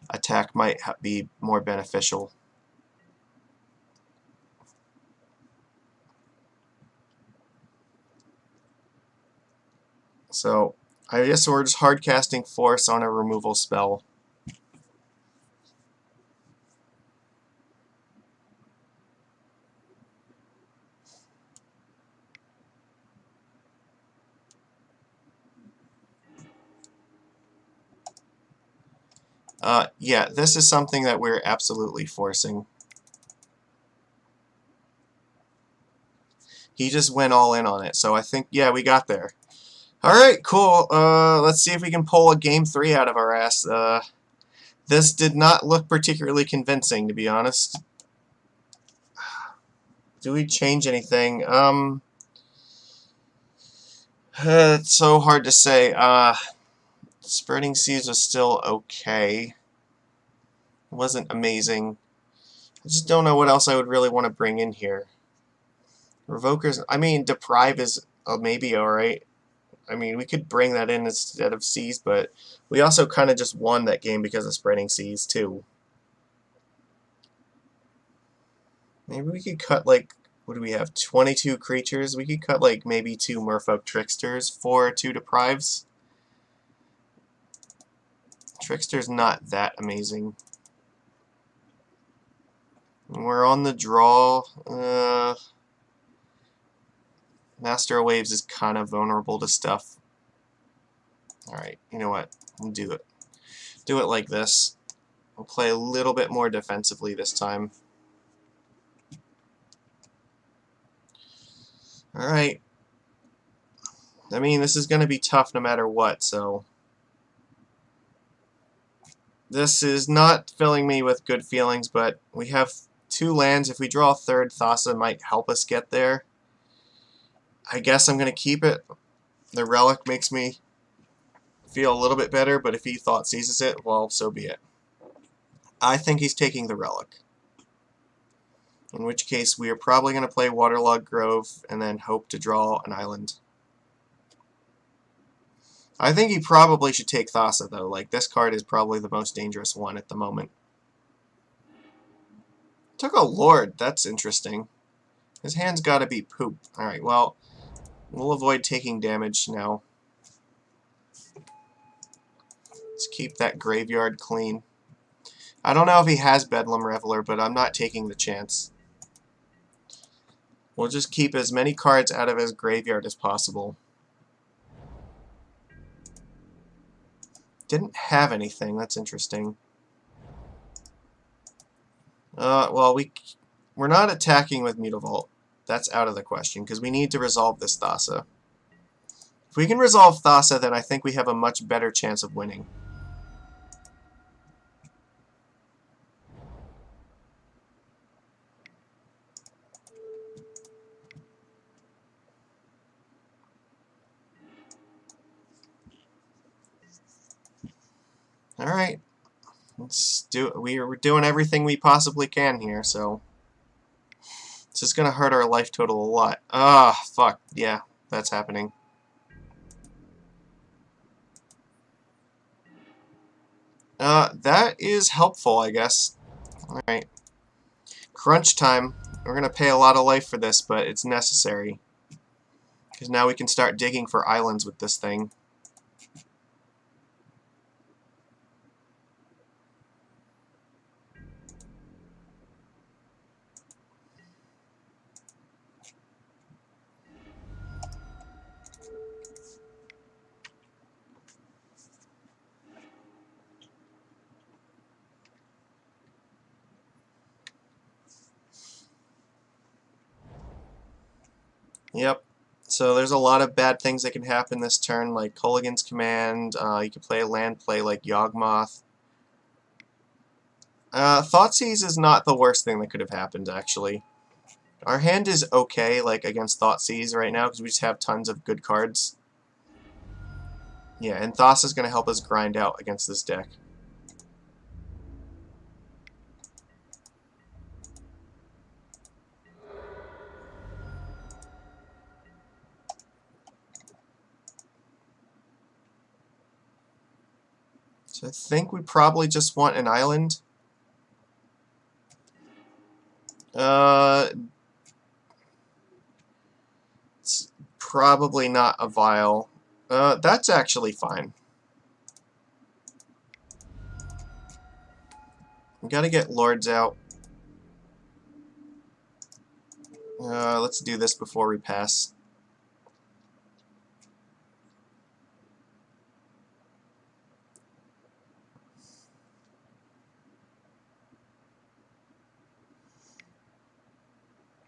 attack might be more beneficial. So, I guess we're just hard casting Force on a removal spell. Yeah, this is something that we're absolutely forcing. He just went all in on it, so I think, yeah, we got there. Alright, cool. Let's see if we can pull a Game 3 out of our ass. This did not look particularly convincing, to be honest. Do we change anything? It's so hard to say. Spreading Seas was still okay. It wasn't amazing. I just don't know what else I would really want to bring in here. Revokers, I mean, Deprive is maybe alright. I mean, we could bring that in instead of Seas, but we also kind of just won that game because of Spreading Seas, too. Maybe we could cut, like, what do we have, 22 creatures? We could cut, like, maybe 2 Merfolk Tricksters for 2 Deprives. Trickster's not that amazing. We're on the draw. Master Waves is kind of vulnerable to stuff. Alright, you know what? We'll do it. Do it like this. We'll play a little bit more defensively this time. Alright. I mean, this is going to be tough no matter what, so... This is not filling me with good feelings, but we have 2 lands. If we draw a third, Thassa might help us get there. I guess I'm going to keep it. The Relic makes me feel a little bit better, but if he thought seizes it, well, so be it. I think he's taking the Relic. In which case, we are probably going to play Waterlogged Grove and then hope to draw an island. I think he probably should take Thassa, though. Like, this card is probably the most dangerous one at the moment. Took a Lord. That's interesting. His hand's got to be poop. Alright, well, we'll avoid taking damage now. Let's keep that graveyard clean. I don't know if he has Bedlam Reveler, but I'm not taking the chance. We'll just keep as many cards out of his graveyard as possible. Didn't have anything. That's interesting. Well, we're not attacking with Mutavault. That's out of the question, because we need to resolve this Thassa. If we can resolve Thassa, then I think we have a much better chance of winning. Alright. Let's do it. We're doing everything we possibly can here, so it's just gonna hurt our life total a lot. Ah, fuck. Yeah, that's happening. That is helpful, I guess. Alright. Crunch time. We're gonna pay a lot of life for this, but it's necessary. Because now we can start digging for islands with this thing. Yep. So there's a lot of bad things that can happen this turn, like Kolaghan's Command. You can play a land play like Yawgmoth. Thoughtseize is not the worst thing that could have happened, actually. Our hand is okay, like, against Thoughtseize right now, because we just have tons of good cards. Yeah, and Thassa is going to help us grind out against this deck. So I think we probably just want an island. It's probably not a vial. That's actually fine. We gotta get Lords out. Let's do this before we pass.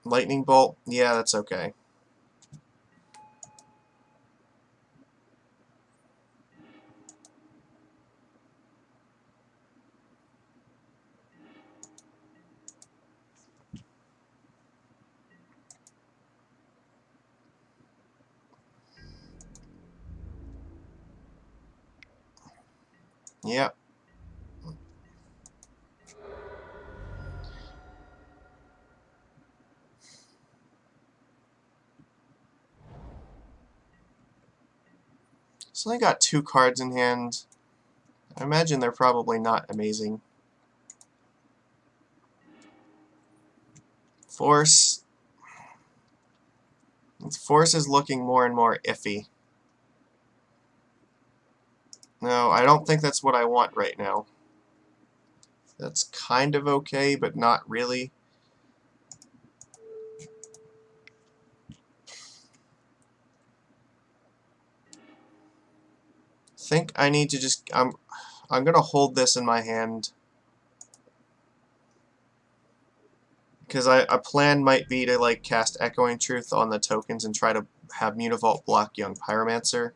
Lightning Bolt? Yeah, that's okay. Yep. So I got 2 cards in hand. I imagine they're probably not amazing. Force. Force is looking more and more iffy. No, I don't think that's what I want right now. That's kind of okay, but not really. Think I need to just... I'm gonna hold this in my hand. Because a plan might be to like cast Echoing Truth on the tokens and try to have Univault block Young Pyromancer.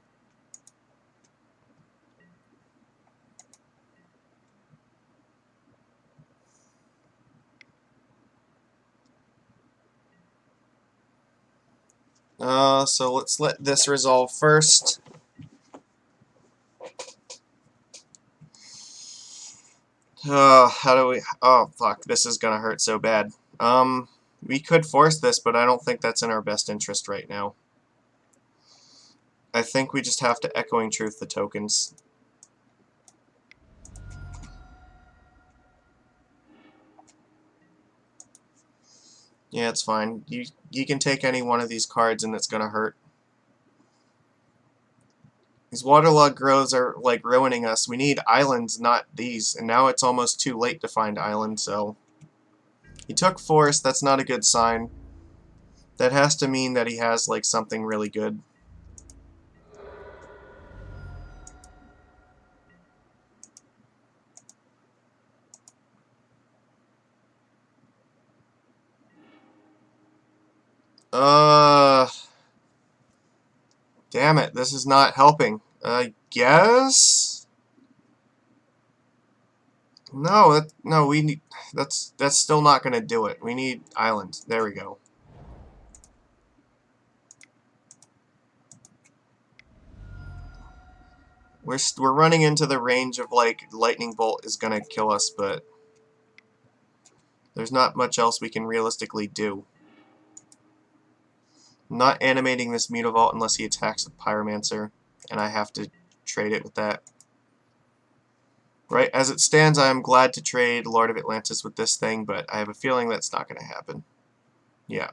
So let's let this resolve first. How do we... Oh, fuck. This is gonna hurt so bad. We could force this, but I don't think that's in our best interest right now. I think we just have to Echoing Truth the tokens. Yeah, it's fine. You can take any one of these cards and it's gonna hurt. These waterlogged groves are like ruining us. We need islands, not these. And now it's almost too late to find islands, so... He took forest, that's not a good sign. That has to mean that he has like something really good. Uh, damn it, this is not helping. I guess? No, no, we need, that's still not gonna do it. We need island. There we go. We're running into the range of, like, lightning bolt is gonna kill us, but there's not much else we can realistically do. I'm not animating this Mutavault unless he attacks with Pyromancer, and I have to trade it with that. Right, as it stands, I am glad to trade Lord of Atlantis with this thing, but I have a feeling that's not going to happen. Yeah.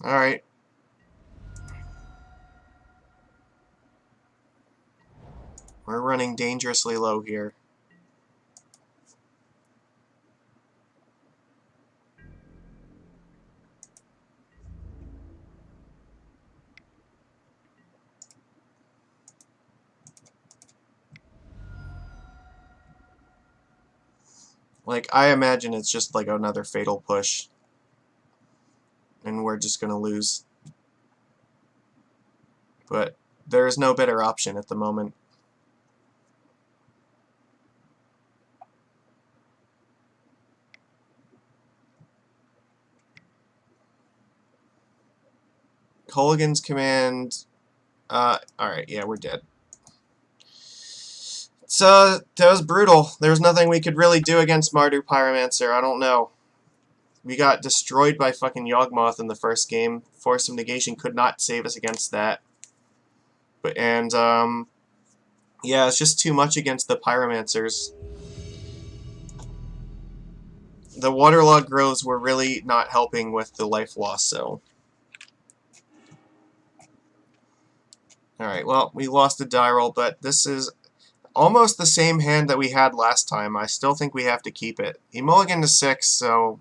Alright. We're running dangerously low here. Like, I imagine it's just like another fatal push. And we're just going to lose. But there is no better option at the moment. Colligan's command... alright, yeah, we're dead. So, that was brutal. There was nothing we could really do against Mardu Pyromancer. I don't know. We got destroyed by fucking Yawgmoth in the first game. Force of Negation could not save us against that. Yeah, it's just too much against the Pyromancers. The waterlogged groves were really not helping with the life loss, so... Alright, well, we lost a die roll, but this is almost the same hand that we had last time. I still think we have to keep it. He mulliganed to 6, so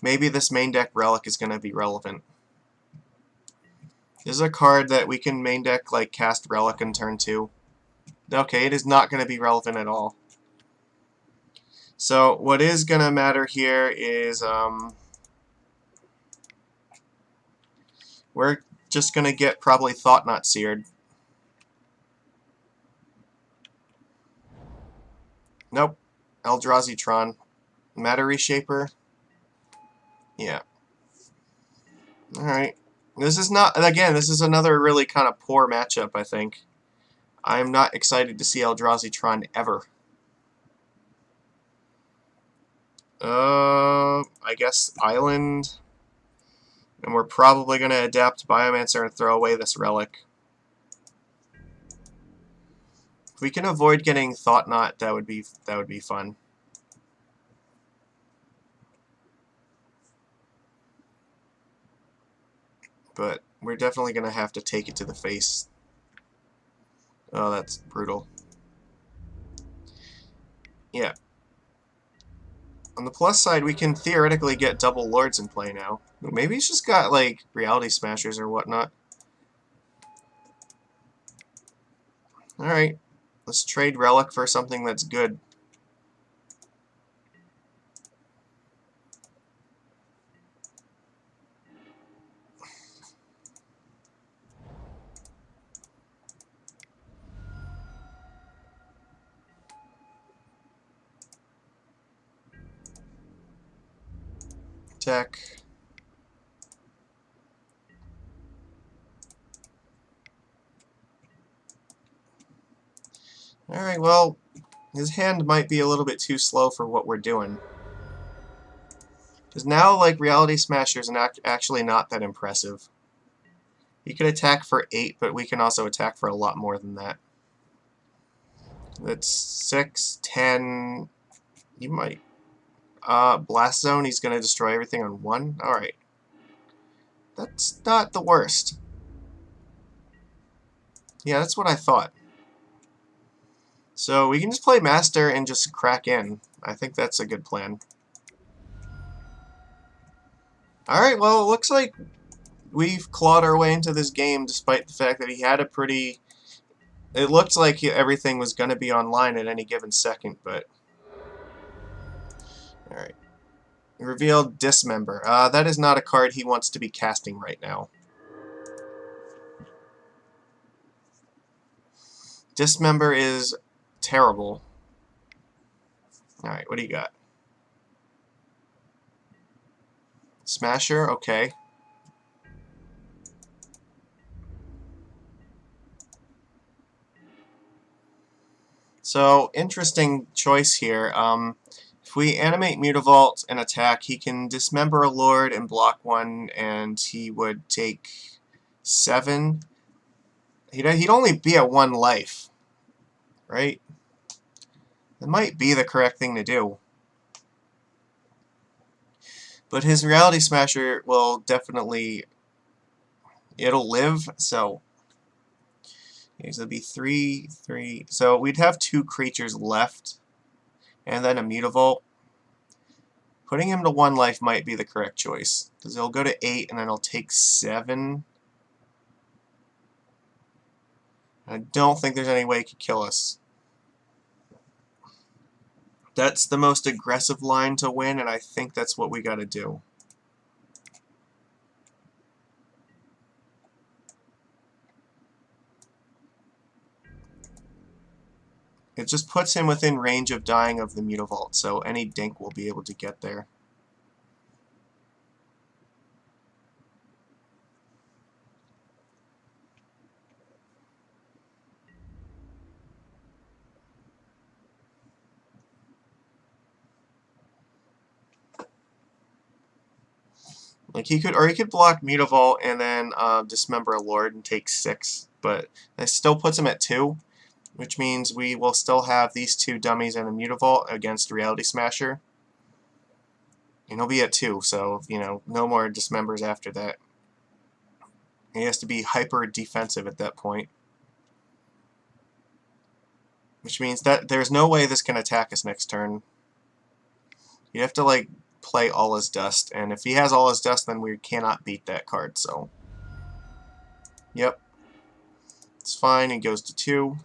maybe this main deck relic is going to be relevant. This is a card that we can main deck, like, cast relic in turn 2. Okay, it is not going to be relevant at all. So, what is going to matter here is, we're just going to get probably Thought Knot Seared. Nope. Eldrazi Tron. Matter Reshaper. Yeah. Alright. This is not, again, this is another really kind of poor matchup, I think. I'm not excited to see Eldrazi Tron ever. I guess Island. And we're probably going to adapt Biomancer and throw away this relic. If we can avoid getting Thought Knot, that would be fun. But we're definitely going to have to take it to the face. Oh, that's brutal. Yeah. On the plus side, we can theoretically get double Lords in play now. Maybe he's just got, like, Reality Smashers or whatnot. Alright. Let's trade Relic for something that's good. Attack. Alright, well, his hand might be a little bit too slow for what we're doing. Because now, like, Reality Smashers are actually not that impressive. He could attack for 8, but we can also attack for a lot more than that. That's 6, 10... You might... Blast Zone, he's going to destroy everything on 1? Alright. That's not the worst. Yeah, that's what I thought. So we can just play Master and just crack in. I think that's a good plan. Alright, well, it looks like we've clawed our way into this game despite the fact that he had a pretty... It looked like everything was going to be online at any given second, but... Alright. Revealed Dismember. That is not a card he wants to be casting right now. Dismember is terrible. Alright, what do you got? Smasher, okay. So, interesting choice here. If we animate Mutavault and attack, he can dismember a Lord and block one, and he would take 7. He'd only be at 1 life, right? That might be the correct thing to do. But his Reality Smasher will definitely... It'll live, so... Okay, so it'd be 3, 3... So we'd have 2 creatures left, and then a Mutavault. Putting him to 1 life might be the correct choice, because he'll go to 8, and then he'll take 7. I don't think there's any way he could kill us. That's the most aggressive line to win, and I think that's what we gotta do. It just puts him within range of dying of the Mutavault, so any dink will be able to get there. Like he could block Mutavault and then dismember a Lord and take 6, but that still puts him at 2, which means we will still have these 2 dummies and a Mutavault against Reality Smasher. And he'll be at 2, so, you know, no more dismembers after that. He has to be hyper defensive at that point. Which means that there's no way this can attack us next turn. You have to, like, play All Is Dust, and if he has All Is Dust, then we cannot beat that card, so... Yep. It's fine, he goes to 2.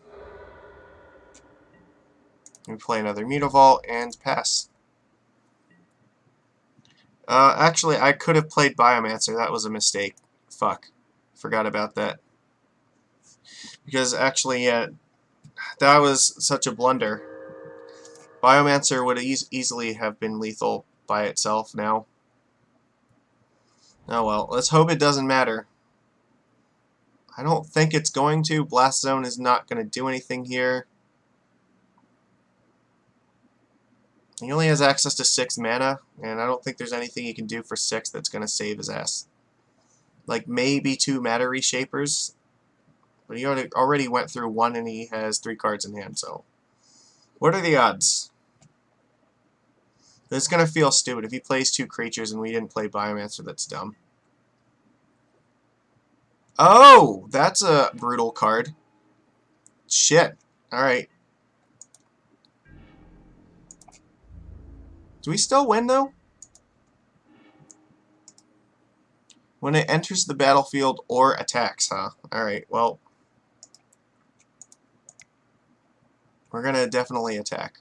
We play another Mutavault, and pass. Actually, I could have played Biomancer. That was a mistake. Fuck. Forgot about that. Because, actually, yeah, that was such a blunder. Biomancer would easily have been lethal by itself now. Oh well, let's hope it doesn't matter. I don't think it's going to. Blast Zone is not going to do anything here. He only has access to 6 mana, and I don't think there's anything he can do for 6 that's going to save his ass. Like, maybe 2 Matter Reshapers, but he already went through 1 and he has 3 cards in hand, so... What are the odds? It's going to feel stupid. If he plays 2 creatures and we didn't play Biomancer, that's dumb. Oh! That's a brutal card. Shit. Alright. Do we still win, though? When it enters the battlefield or attacks, huh? Alright, well... We're gonna definitely attack.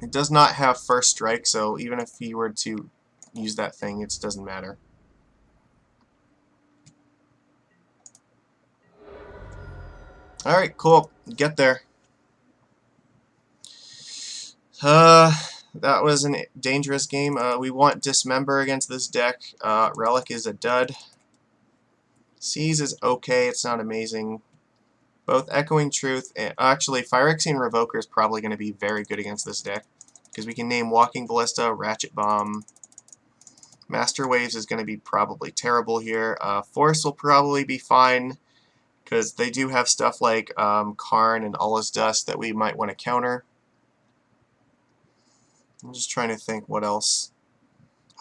It does not have first strike, so even if he were to use that thing, it doesn't matter. Alright, cool. Get there. That was a dangerous game. We want Dismember against this deck. Relic is a dud. Seize is okay. It's not amazing. Both Echoing Truth and... Actually, Phyrexian Revoker is probably going to be very good against this deck. Because we can name Walking Ballista, Ratchet Bomb. Master Waves is going to be probably terrible here. Force will probably be fine. Because they do have stuff like Karn and All Is Dust that we might want to counter. I'm just trying to think what else.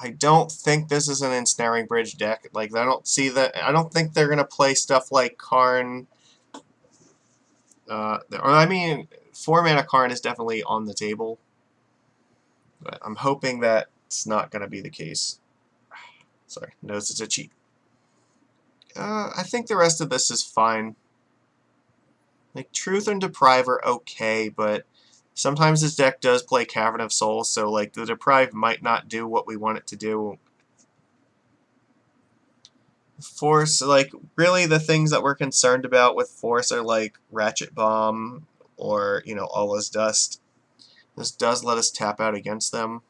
I don't think this is an Ensnaring Bridge deck. Like, I don't see that. I don't think they're gonna play stuff like Karn. Or I mean, 4 mana Karn is definitely on the table, but I'm hoping that it's not gonna be the case. Sorry, notice it's a cheat. I think the rest of this is fine. Like, Truth and Deprive are okay, but Sometimes this deck does play Cavern of Souls, so like the Deprive might not do what we want it to do. Force, like, really the things that we're concerned about with Force are like Ratchet Bomb or, you know, Allah's Dust. This does let us tap out against them.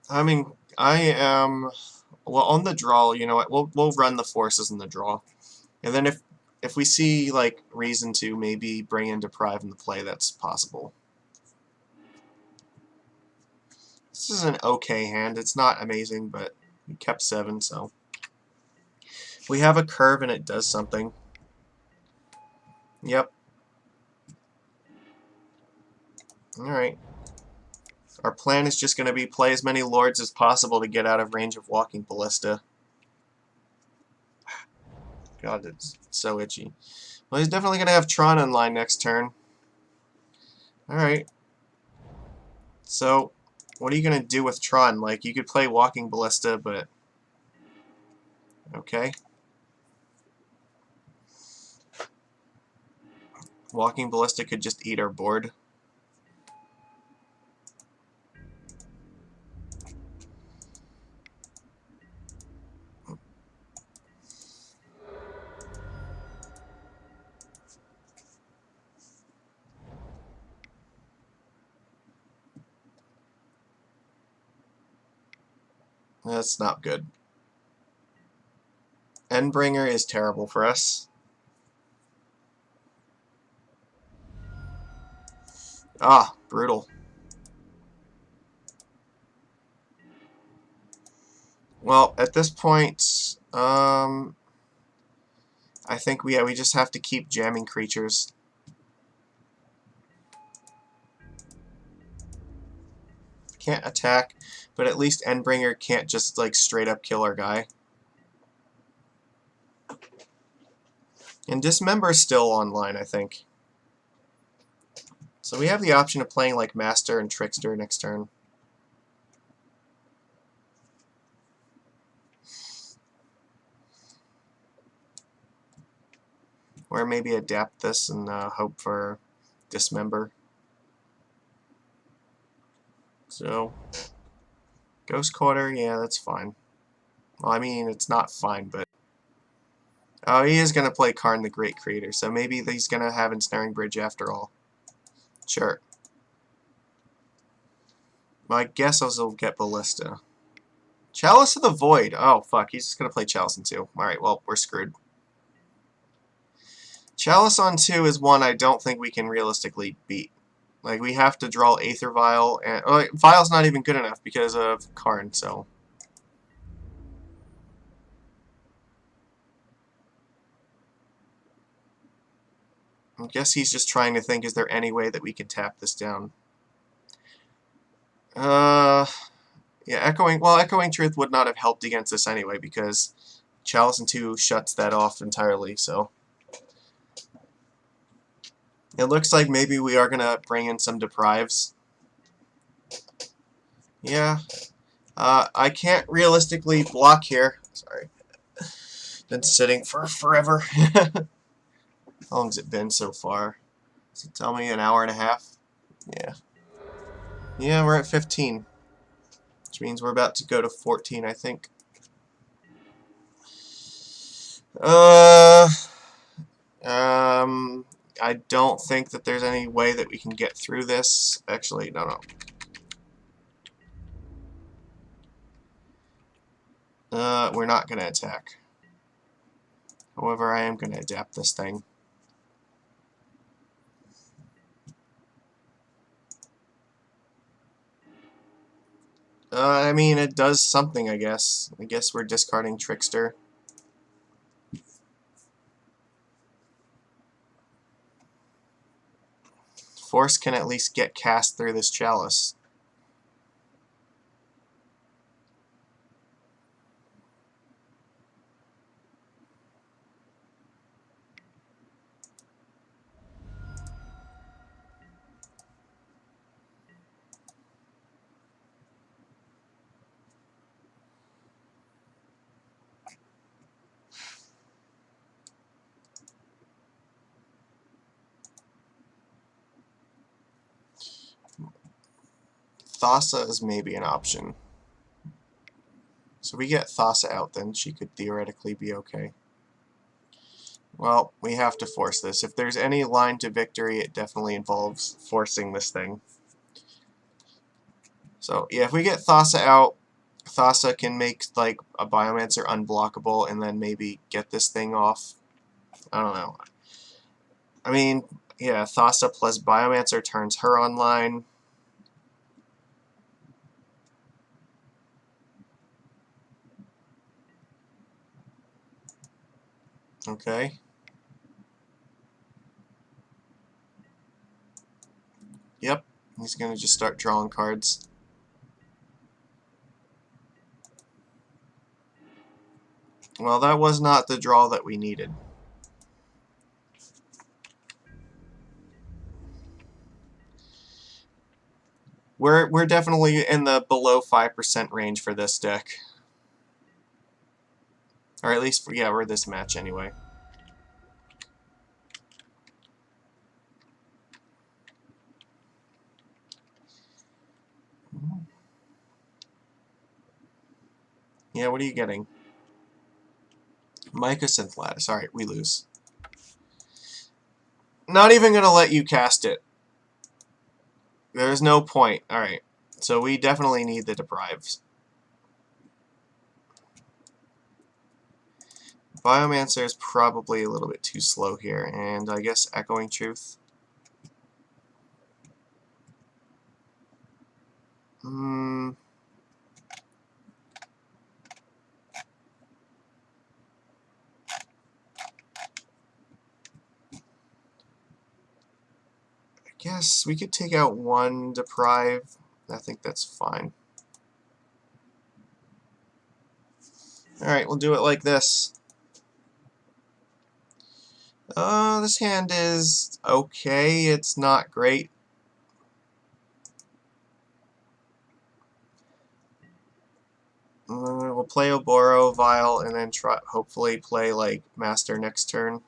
I mean, I am... Well, on the draw, you know what, we'll run the Forces in the draw. And then if we see, like, reason to maybe bring in Deprive in the play, that's possible. This is an okay hand. It's not amazing, but we kept 7, so... We have a curve and it does something. Yep. Alright. Our plan is just going to be play as many Lords as possible to get out of range of Walking Ballista. God, it's so itchy. Well, he's definitely going to have Tron online next turn. Alright. So, what are you going to do with Tron? Like, you could play Walking Ballista, but... Okay. Walking Ballista could just eat our board. That's not good. Endbringer is terrible for us. Ah, brutal. Well, at this point, I think we just have to keep jamming creatures. Can't attack, but at least Endbringer can't just like straight up kill our guy. And Dismember's still online, I think. So we have the option of playing like Master and Trickster next turn. Or maybe adapt this and hope for Dismember. So, Ghost Quarter, yeah, that's fine. Well, I mean, it's not fine, but... Oh, he is going to play Karn the Great Creator, so maybe he's going to have Ensnaring Bridge after all. Sure. Well, I guess I'll get Ballista. Chalice of the Void. Oh, fuck, he's just going to play Chalice on 2. Alright, well, we're screwed. Chalice on 2 is one I don't think we can realistically beat. Like, we have to draw Aether Vial, and... Vial's not even good enough because of Karn, so... I guess he's just trying to think, is there any way that we can tap this down? Yeah, Echoing Truth would not have helped against this anyway, because Chalice in 2 shuts that off entirely, so... It looks like maybe we are going to bring in some Deprives. Yeah. I can't realistically block here. Sorry. Been sitting for forever. How long's it been so far? Does it tell me an hour and a half? Yeah. Yeah, we're at 15. Which means we're about to go to 14, I think. I don't think that there's any way that we can get through this. Actually, no. We're not going to attack. However, I am going to adapt this thing. I mean, it does something, I guess. I guess we're discarding Trickster. Force can at least get cast through this Chalice. Thassa is maybe an option. So we get Thassa out, then she could theoretically be okay. Well, we have to force this. If there's any line to victory, it definitely involves forcing this thing. So, yeah, if we get Thassa out, Thassa can make, like, a Biomancer unblockable and then maybe get this thing off. I don't know. I mean, yeah, Thassa plus Biomancer turns her online. Okay. Yep, he's going to just start drawing cards. Well, that was not the draw that we needed. We're definitely in the below 5% range for this deck. Or at least, yeah, we're this match anyway. Yeah, what are you getting? Mycosynth Lattice. Alright, we lose. Not even going to let you cast it. There's no point. Alright, so we definitely need the Deprives. Biomancer is probably a little bit too slow here, and I guess Echoing Truth. I guess we could take out one Deprive. I think that's fine. Alright, we'll do it like this. This hand is okay. It's not great. We'll play Oboro, Vile, and then try hopefully play like Master next turn.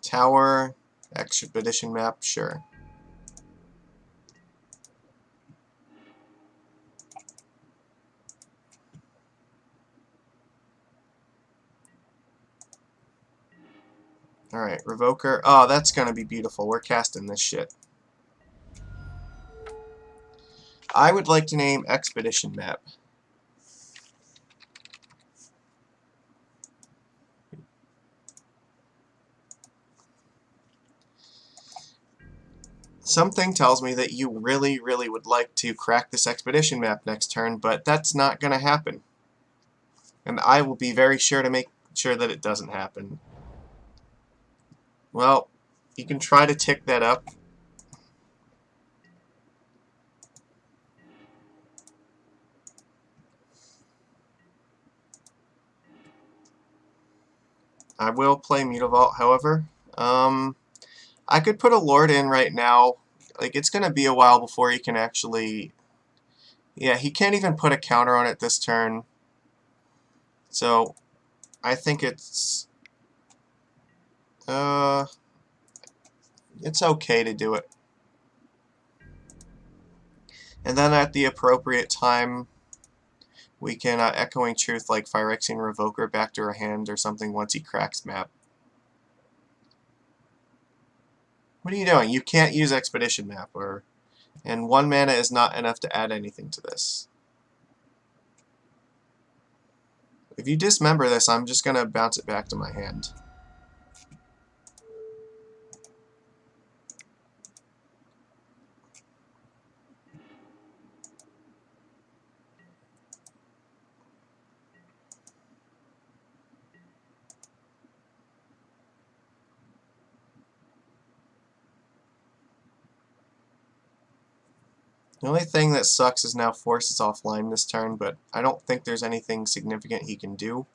Tower, Expedition Map, sure. Alright, Revoker. Oh, that's gonna be beautiful. We're casting this shit. I would like to name Expedition Map. Something tells me that you really, really would like to crack this Expedition Map next turn, but that's not gonna happen. And I will be very sure to make sure that it doesn't happen. Well, you can try to tick that up. I will play Mutavault, however. I could put a Lord in right now. Like, it's going to be a while before he can actually... Yeah, he can't even put a counter on it this turn. So, I think it's okay to do it. And then at the appropriate time, we can Echoing Truth like Phyrexian Revoker back to our hand or something once he cracks map. What are you doing? You can't use Expedition Map, and 1 mana is not enough to add anything to this. If you dismember this, I'm just going to bounce it back to my hand. The only thing that sucks is now Force is offline this turn, but I don't think there's anything significant he can do.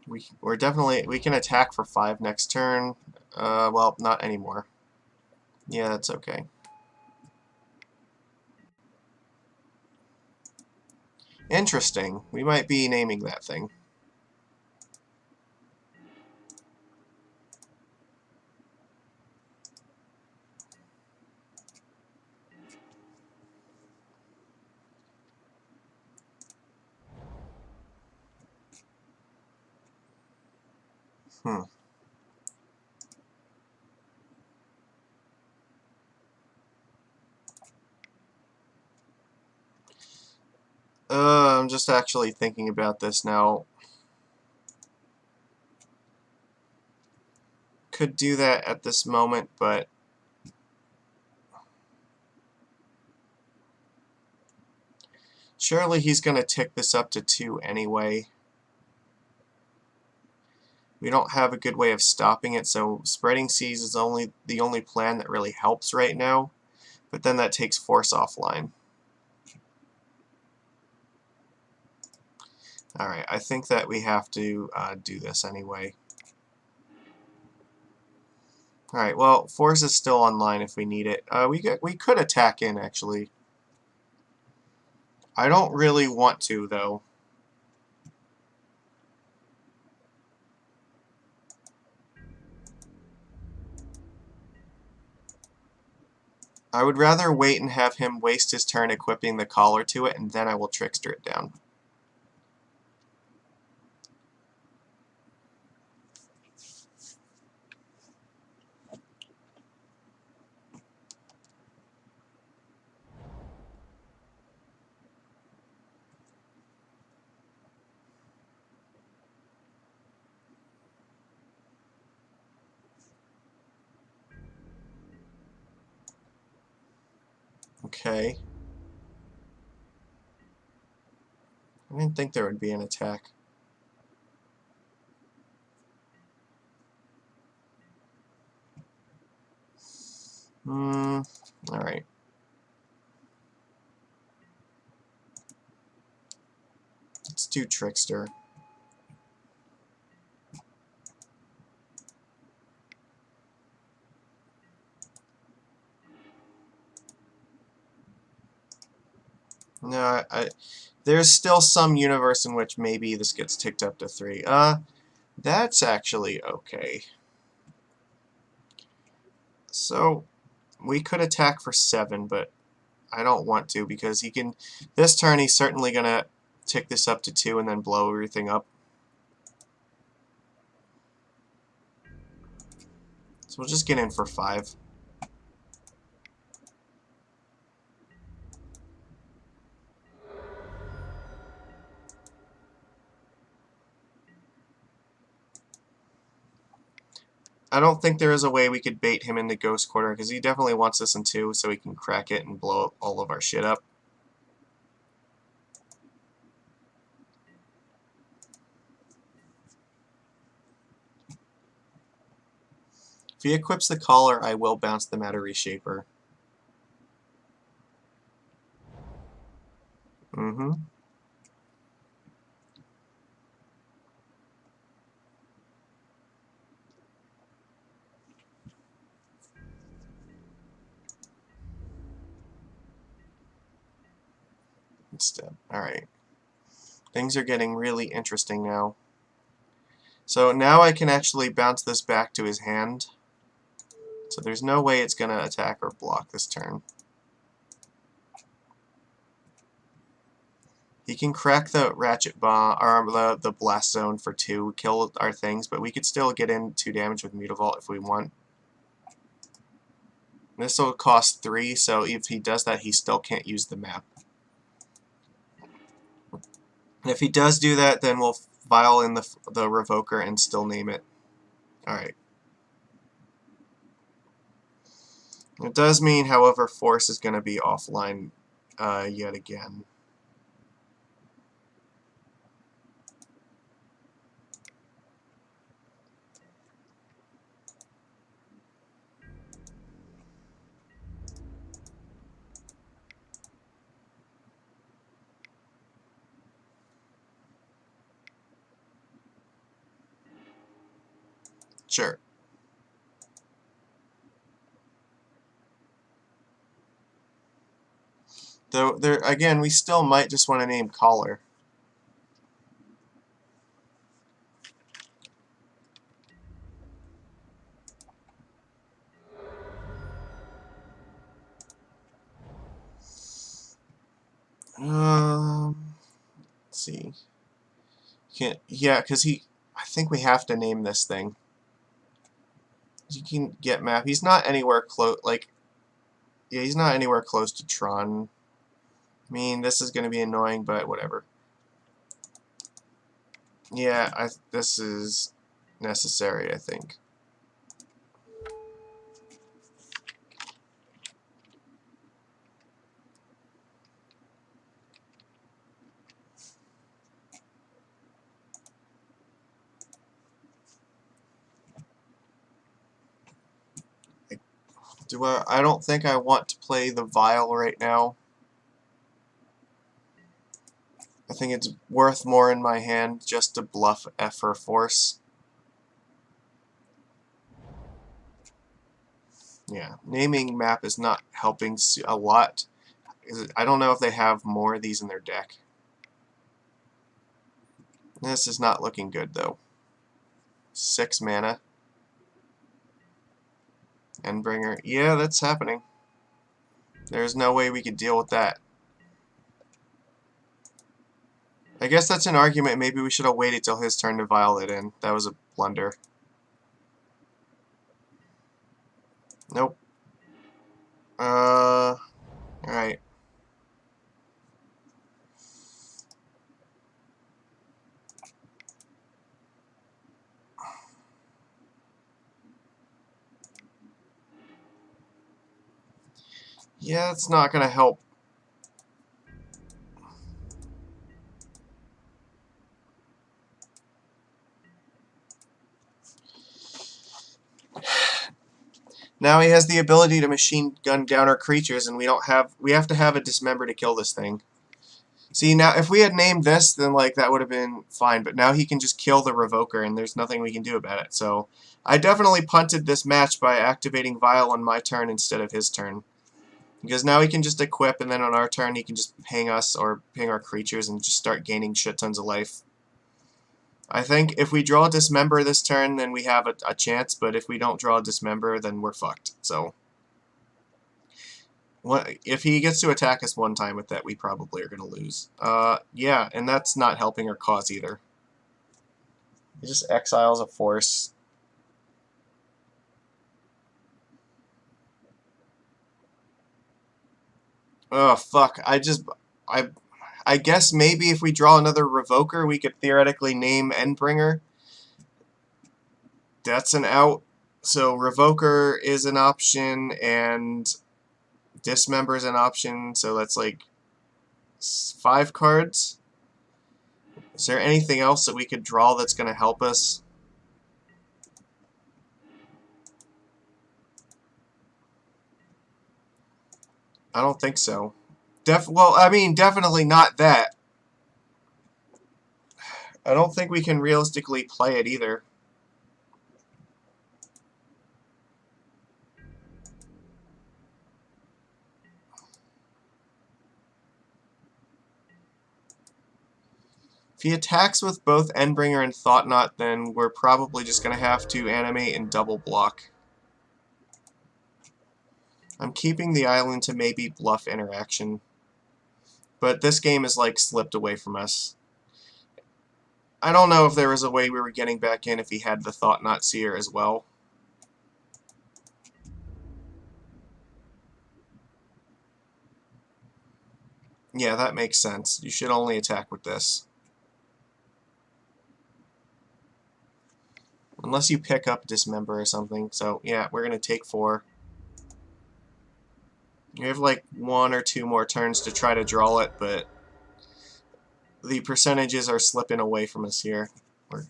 We can attack for 5 next turn. Well, not anymore. Yeah, that's okay. Interesting. We might be naming that thing. Hmm. I'm just actually thinking about this now. Could do that at this moment, but surely he's going to tick this up to 2 anyway. We don't have a good way of stopping it, so spreading seas is the only plan that really helps right now. But then that takes force offline. Alright, I think that we have to do this anyway. Alright, well, force is still online if we need it. We could attack in, actually. I don't really want to, though. I would rather wait and have him waste his turn equipping the collar to it, and then I will trickster it down. Okay. I didn't think there would be an attack. Alright. Let's do trickster. No, there's still some universe in which maybe this gets ticked up to 3. That's actually okay. So, we could attack for 7, but I don't want to because he can... This turn he's certainly going to tick this up to 2 and then blow everything up. So we'll just get in for 5. I don't think there is a way we could bait him into Ghost Quarter because he definitely wants this in 2 so he can crack it and blow all of our shit up. If he equips the collar, I will bounce the Matter Reshaper. Mm-hmm. Instead. Alright. Things are getting really interesting now. So now I can actually bounce this back to his hand. So there's no way it's going to attack or block this turn. He can crack the Ratchet Bomb, or the Blast Zone for 2, kill our things, but we could still get in 2 damage with Mutavault if we want. This will cost 3, so if he does that, he still can't use the map. And if he does do that, then we'll vial in the Revoker and still name it. Alright. It does mean, however, Force is going to be offline yet again. Sure. Though, there again, we still might just want to name Caller. Let's see. Can't, yeah, because I think we have to name this thing. You can get map. He's not anywhere close. Like, yeah, he's not anywhere close to Tron. I mean, this is going to be annoying, but whatever. Yeah, this is necessary, I think. I don't think I want to play the Vial right now. I think it's worth more in my hand just to bluff F or Force. Yeah, naming map is not helping a lot. I don't know if they have more of these in their deck. This is not looking good, though. 6 mana. Endbringer. Yeah, that's happening. There's no way we could deal with that. I guess that's an argument. Maybe we should have waited till his turn to vial it in. That was a blunder. Nope. Alright. Yeah, it's not gonna help. Now he has the ability to machine gun down our creatures, and we have to have a dismember to kill this thing. See, now if we had named this, then like that would have been fine, but now he can just kill the Revoker and there's nothing we can do about it. So I definitely punted this match by activating Vial on my turn instead of his turn. Because now he can just equip, and then on our turn he can just ping us or ping our creatures and just start gaining shit tons of life. I think if we draw a Dismember this turn, then we have a chance, but if we don't draw a Dismember, then we're fucked. So, if he gets to attack us one time with that, we probably are going to lose. Yeah, and that's not helping our cause either. He just exiles a force. Oh, fuck. I guess maybe if we draw another Revoker, we could theoretically name Endbringer. That's an out. So Revoker is an option, and Dismember is an option, so that's like 5 cards. Is there anything else that we could draw that's going to help us? I don't think so. Well, I mean, definitely not that. I don't think we can realistically play it either. If he attacks with both Endbringer and Thoughtnot, then we're probably just going to have to animate and double block. I'm keeping the island to maybe bluff interaction. But this game is like slipped away from us. I don't know if there was a way we were getting back in if he had the Thoughtnot Seer as well. Yeah, that makes sense. You should only attack with this. Unless you pick up Dismember or something. So, yeah, we're going to take 4. You have like 1 or 2 more turns to try to draw it, but the percentages are slipping away from us here. We're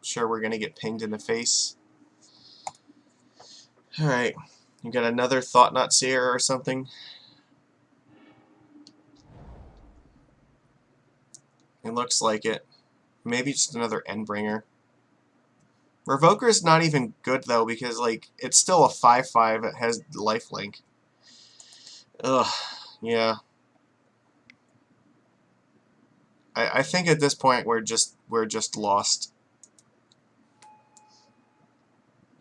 sure we're going to get pinged in the face. Alright, you got another Thoughtnot Seer or something? It looks like it. Maybe just another Endbringer. Revoker is not even good though, because like it's still a 5/5. It has lifelink. Ugh, yeah. I think at this point we're just lost.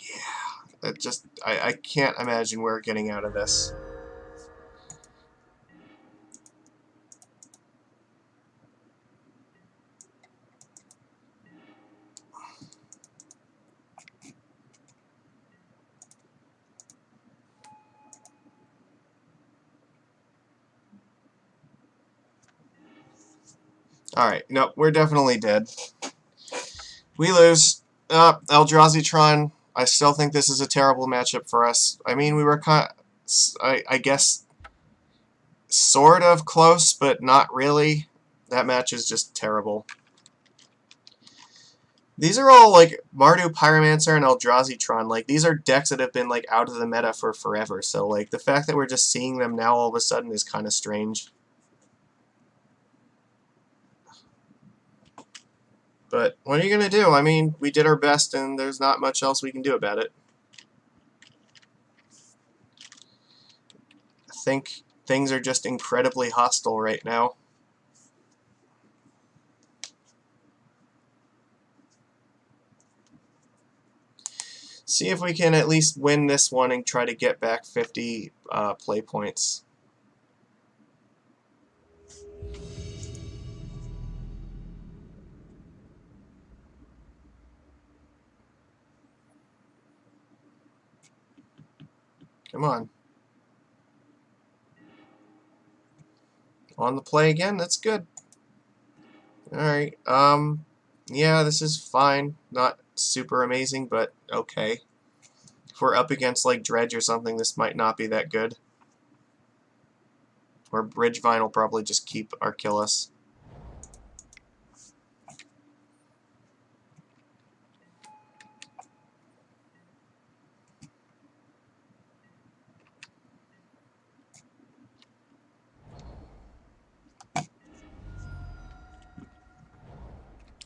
Yeah, I can't imagine we're getting out of this. Alright, nope, we're definitely dead. We lose. Eldrazi Tron. I still think this is a terrible matchup for us. I mean, we were I guess, sort of close, but not really. That match is just terrible. These are all, like, Mardu Pyromancer and Eldrazi Tron. Like, these are decks that have been, like, out of the meta for forever. So, like, the fact that we're just seeing them now all of a sudden is kind of strange. But what are you going to do? I mean, we did our best, and there's not much else we can do about it. I think things are just incredibly hostile right now. See if we can at least win this one and try to get back 50 play points. Come on. On the play again? That's good. Alright, yeah, this is fine. Not super amazing, but okay. If we're up against, like, Dredge or something, this might not be that good. Or Bridgevine will probably just keep or kill us.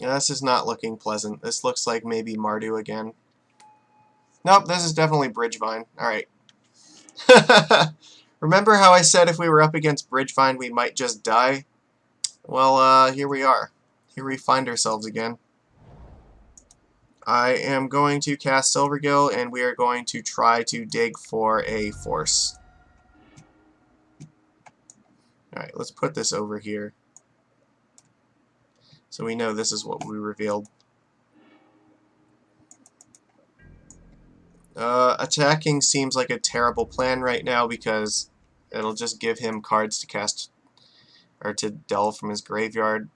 Yeah, this is not looking pleasant. This looks like maybe Mardu again. Nope, this is definitely Bridgevine. Alright. Remember how I said if we were up against Bridgevine we might just die? Well, here we are. Here we find ourselves again. I am going to cast Silvergill, and we are going to try to dig for a force. Alright, let's put this over here. So we know this is what we revealed. Attacking seems like a terrible plan right now because it'll just give him cards to cast or to delve from his graveyard.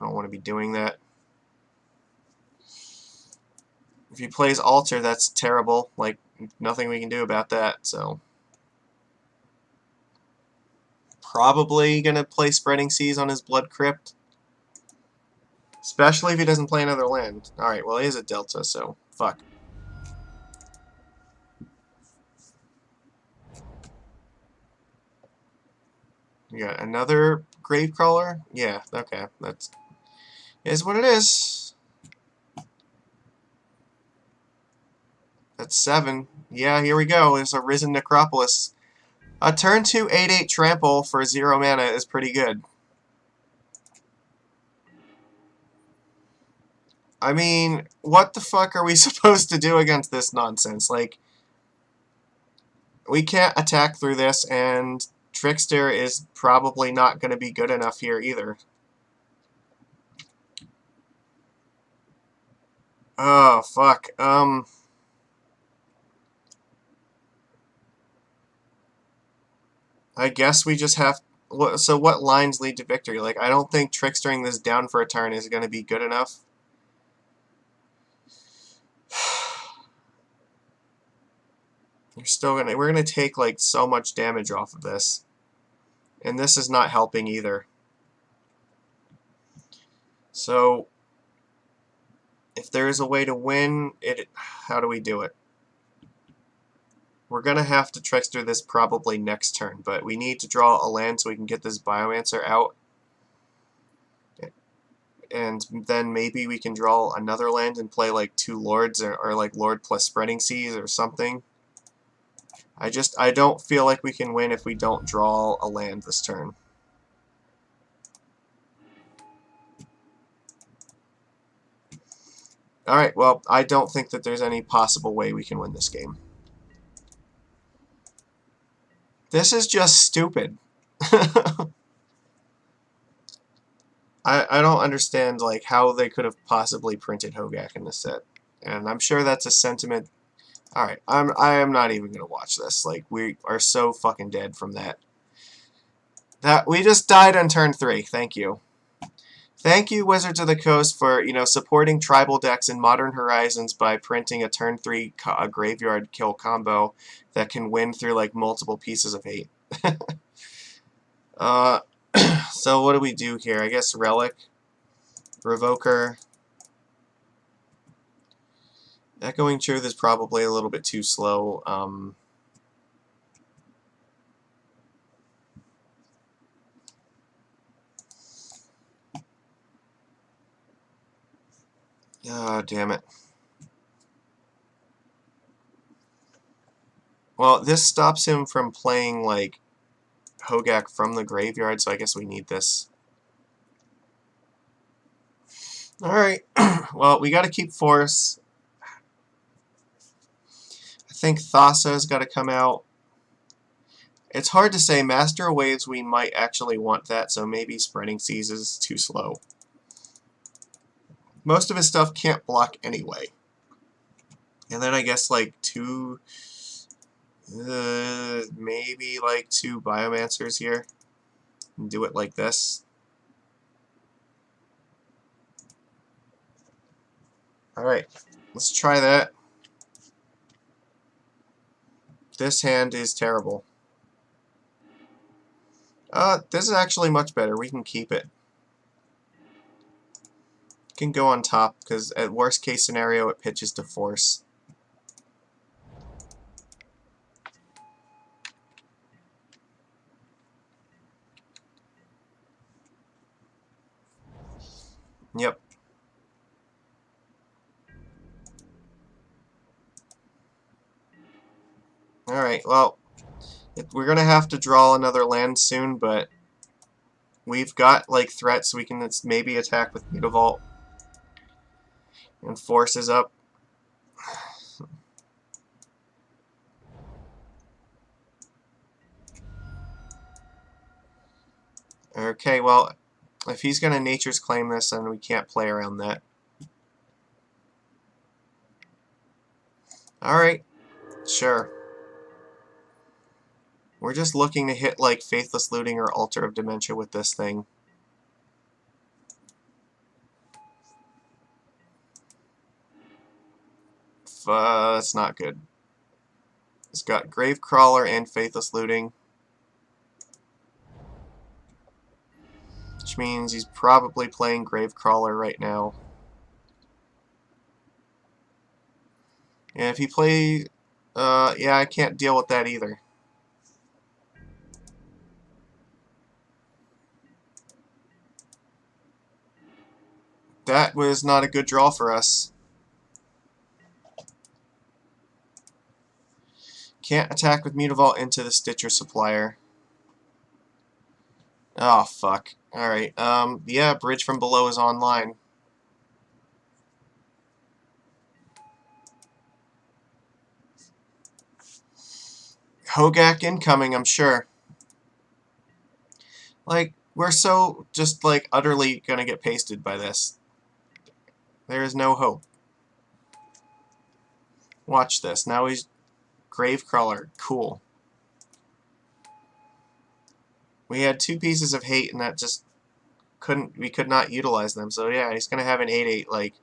I don't want to be doing that. If he plays Altar, that's terrible. Like, nothing we can do about that, so. Probably gonna play Spreading Seas on his Blood Crypt. Especially if he doesn't play another land. Alright, well, he is a Delta, so fuck. You got another Gravecrawler? Yeah, okay. That's is what it is. That's 7. Yeah, here we go. It's a Risen Necropolis. A turn 2 8/8 trample for 0 mana is pretty good. I mean, what the fuck are we supposed to do against this nonsense? Like, we can't attack through this, and Trickster is probably not going to be good enough here either. Oh, fuck. I guess we just have... So what lines lead to victory? Like, I don't think Trickstering this down for a turn is going to be good enough. We're gonna take, like, so much damage off of this. And this is not helping either. So, if there is a way to win, how do we do it? We're going to have to Trickster this probably next turn, but we need to draw a land so we can get this Biomancer out. And then maybe we can draw another land and play like 2 Lords or like Lord plus Spreading Seas or something. I don't feel like we can win if we don't draw a land this turn. Alright, well, I don't think that there's any possible way we can win this game. This is just stupid. I don't understand like how they could have possibly printed Hogak in this set. And I'm sure that's a sentiment. Alright, I am not even gonna watch this. Like, we are so fucking dead from that. We just died on turn 3. Thank you. Thank you, Wizards of the Coast, for, you know, supporting tribal decks in Modern Horizons by printing a turn 3 graveyard kill combo that can win through like multiple pieces of hate. So what do we do here? I guess Relic, Revoker. Echoing Truth is probably a little bit too slow. Oh, damn it. Well, this stops him from playing, like, Hogak from the graveyard, so I guess we need this. Alright. Well, we gotta keep Force. I think Thassa's gotta come out. It's hard to say. Master of Waves, we might actually want that, so maybe Spreading Seas is too slow. Most of his stuff can't block anyway. And then I guess like maybe like 2 Biomancers here. And do it like this. Alright, let's try that. This hand is terrible. This is actually much better. We can keep it. Can go on top, because at worst case scenario it pitches to Force. Yep. Alright, well, we're going to have to draw another land soon, but we've got, like, threats. We can maybe attack with Mutavault. And Force is up. Okay, well, if he's going to Nature's Claim this, then we can't play around that. Alright, sure. We're just looking to hit, like, Faithless Looting or Altar of Dementia with this thing. That's not good. It's got Gravecrawler and Faithless Looting. Which means he's probably playing Gravecrawler right now. And if he plays... yeah, I can't deal with that either. That was not a good draw for us. Can't attack with Mutavault into the Stitcher Supplier. Oh, fuck. Alright, yeah, Bridge from Below is online. Hogak incoming, I'm sure. Like, we're so just, like, utterly gonna get pasted by this. There is no hope. Watch this. Now he's Gravecrawler. Cool. We had 2 pieces of hate, and that just we could not utilize them. So yeah, he's gonna have an 8/8. Like,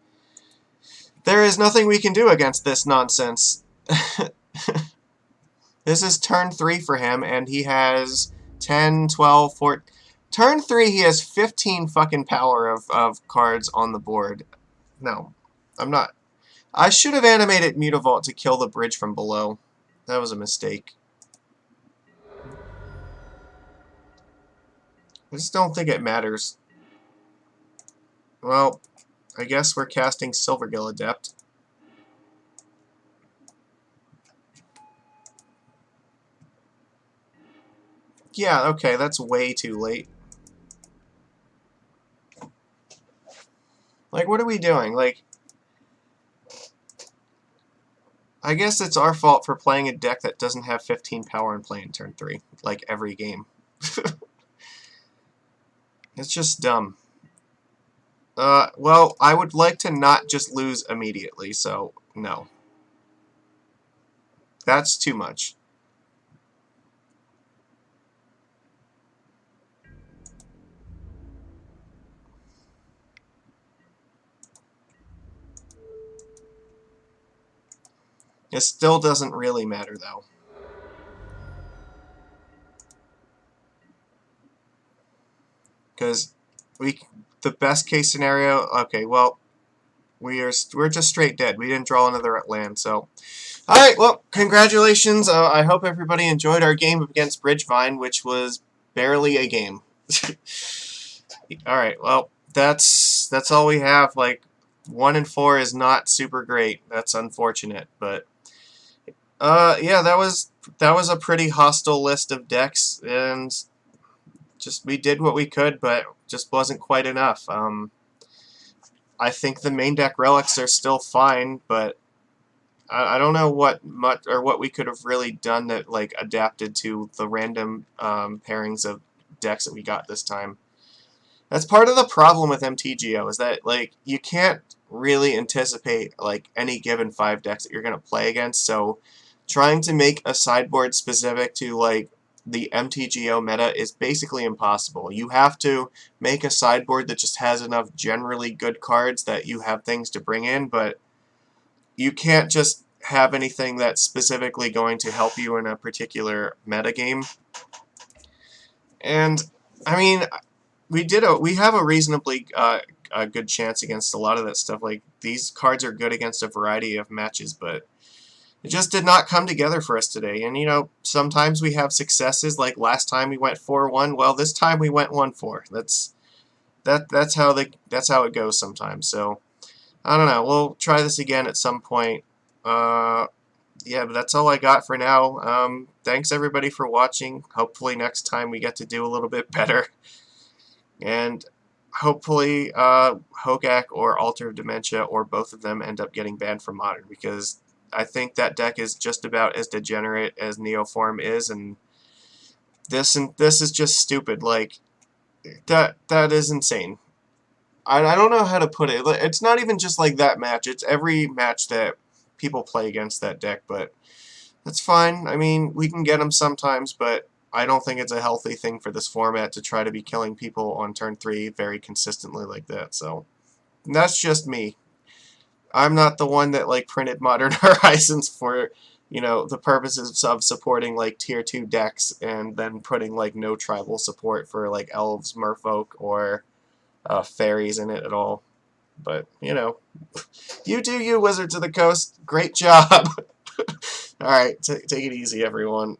there is nothing we can do against this nonsense. This is turn 3 for him, and he has 10, 12, 14. Turn 3, he has 15 fucking power of cards on the board. No, I'm not. I should have animated Mutavault to kill the Bridge from Below. That was a mistake. I just don't think it matters. Well, I guess we're casting Silvergill Adept. Yeah, okay, that's way too late. Like, what are we doing? Like, I guess it's our fault for playing a deck that doesn't have 15 power and play in turn 3, like every game. It's just dumb. Well, I would like to not just lose immediately, so no. That's too much. It still doesn't really matter, though. Because the best case scenario, okay, well, we're just straight dead. We didn't draw another land, so. Alright, well, congratulations. I hope everybody enjoyed our game against Bridgevine, which was barely a game. Alright, well, that's all we have. Like, 1 and 4 is not super great. That's unfortunate, but yeah, that was a pretty hostile list of decks, and just we did what we could, but just wasn't quite enough. I think the main deck relics are still fine, but I don't know what we could have really done that like adapted to the random pairings of decks that we got this time. That's part of the problem with MTGO, is that like you can't really anticipate like any given 5 decks that you're gonna play against. So trying to make a sideboard specific to like the MTGO meta is basically impossible. You have to make a sideboard that just has enough generally good cards that you have things to bring in, but you can't just have anything that's specifically going to help you in a particular metagame. And I mean, we have a reasonably a good chance against a lot of that stuff. Like, these cards are good against a variety of matches, but it just did not come together for us today. And, you know, sometimes we have successes, like last time we went 4-1. Well, this time we went 1-4. That's how it goes sometimes. So, I don't know. We'll try this again at some point. Yeah, but that's all I got for now. Thanks, everybody, for watching. Hopefully next time we get to do a little bit better. And hopefully Hogak or Altar of Dementia or both of them end up getting banned from Modern, because I think that deck is just about as degenerate as Neoform is, and this is just stupid. Like, that is insane. I don't know how to put it. It's not even just like that match. It's every match that people play against that deck, but that's fine. I mean, we can get them sometimes, but I don't think it's a healthy thing for this format to try to be killing people on turn 3 very consistently like that. So that's just me. I'm not the one that like printed Modern Horizons for, you know, the purposes of supporting like tier 2 decks and then putting like no tribal support for like elves, merfolk, or fairies in it at all. But, you know, you do you, Wizards of the Coast. Great job. Alright, take it easy, everyone.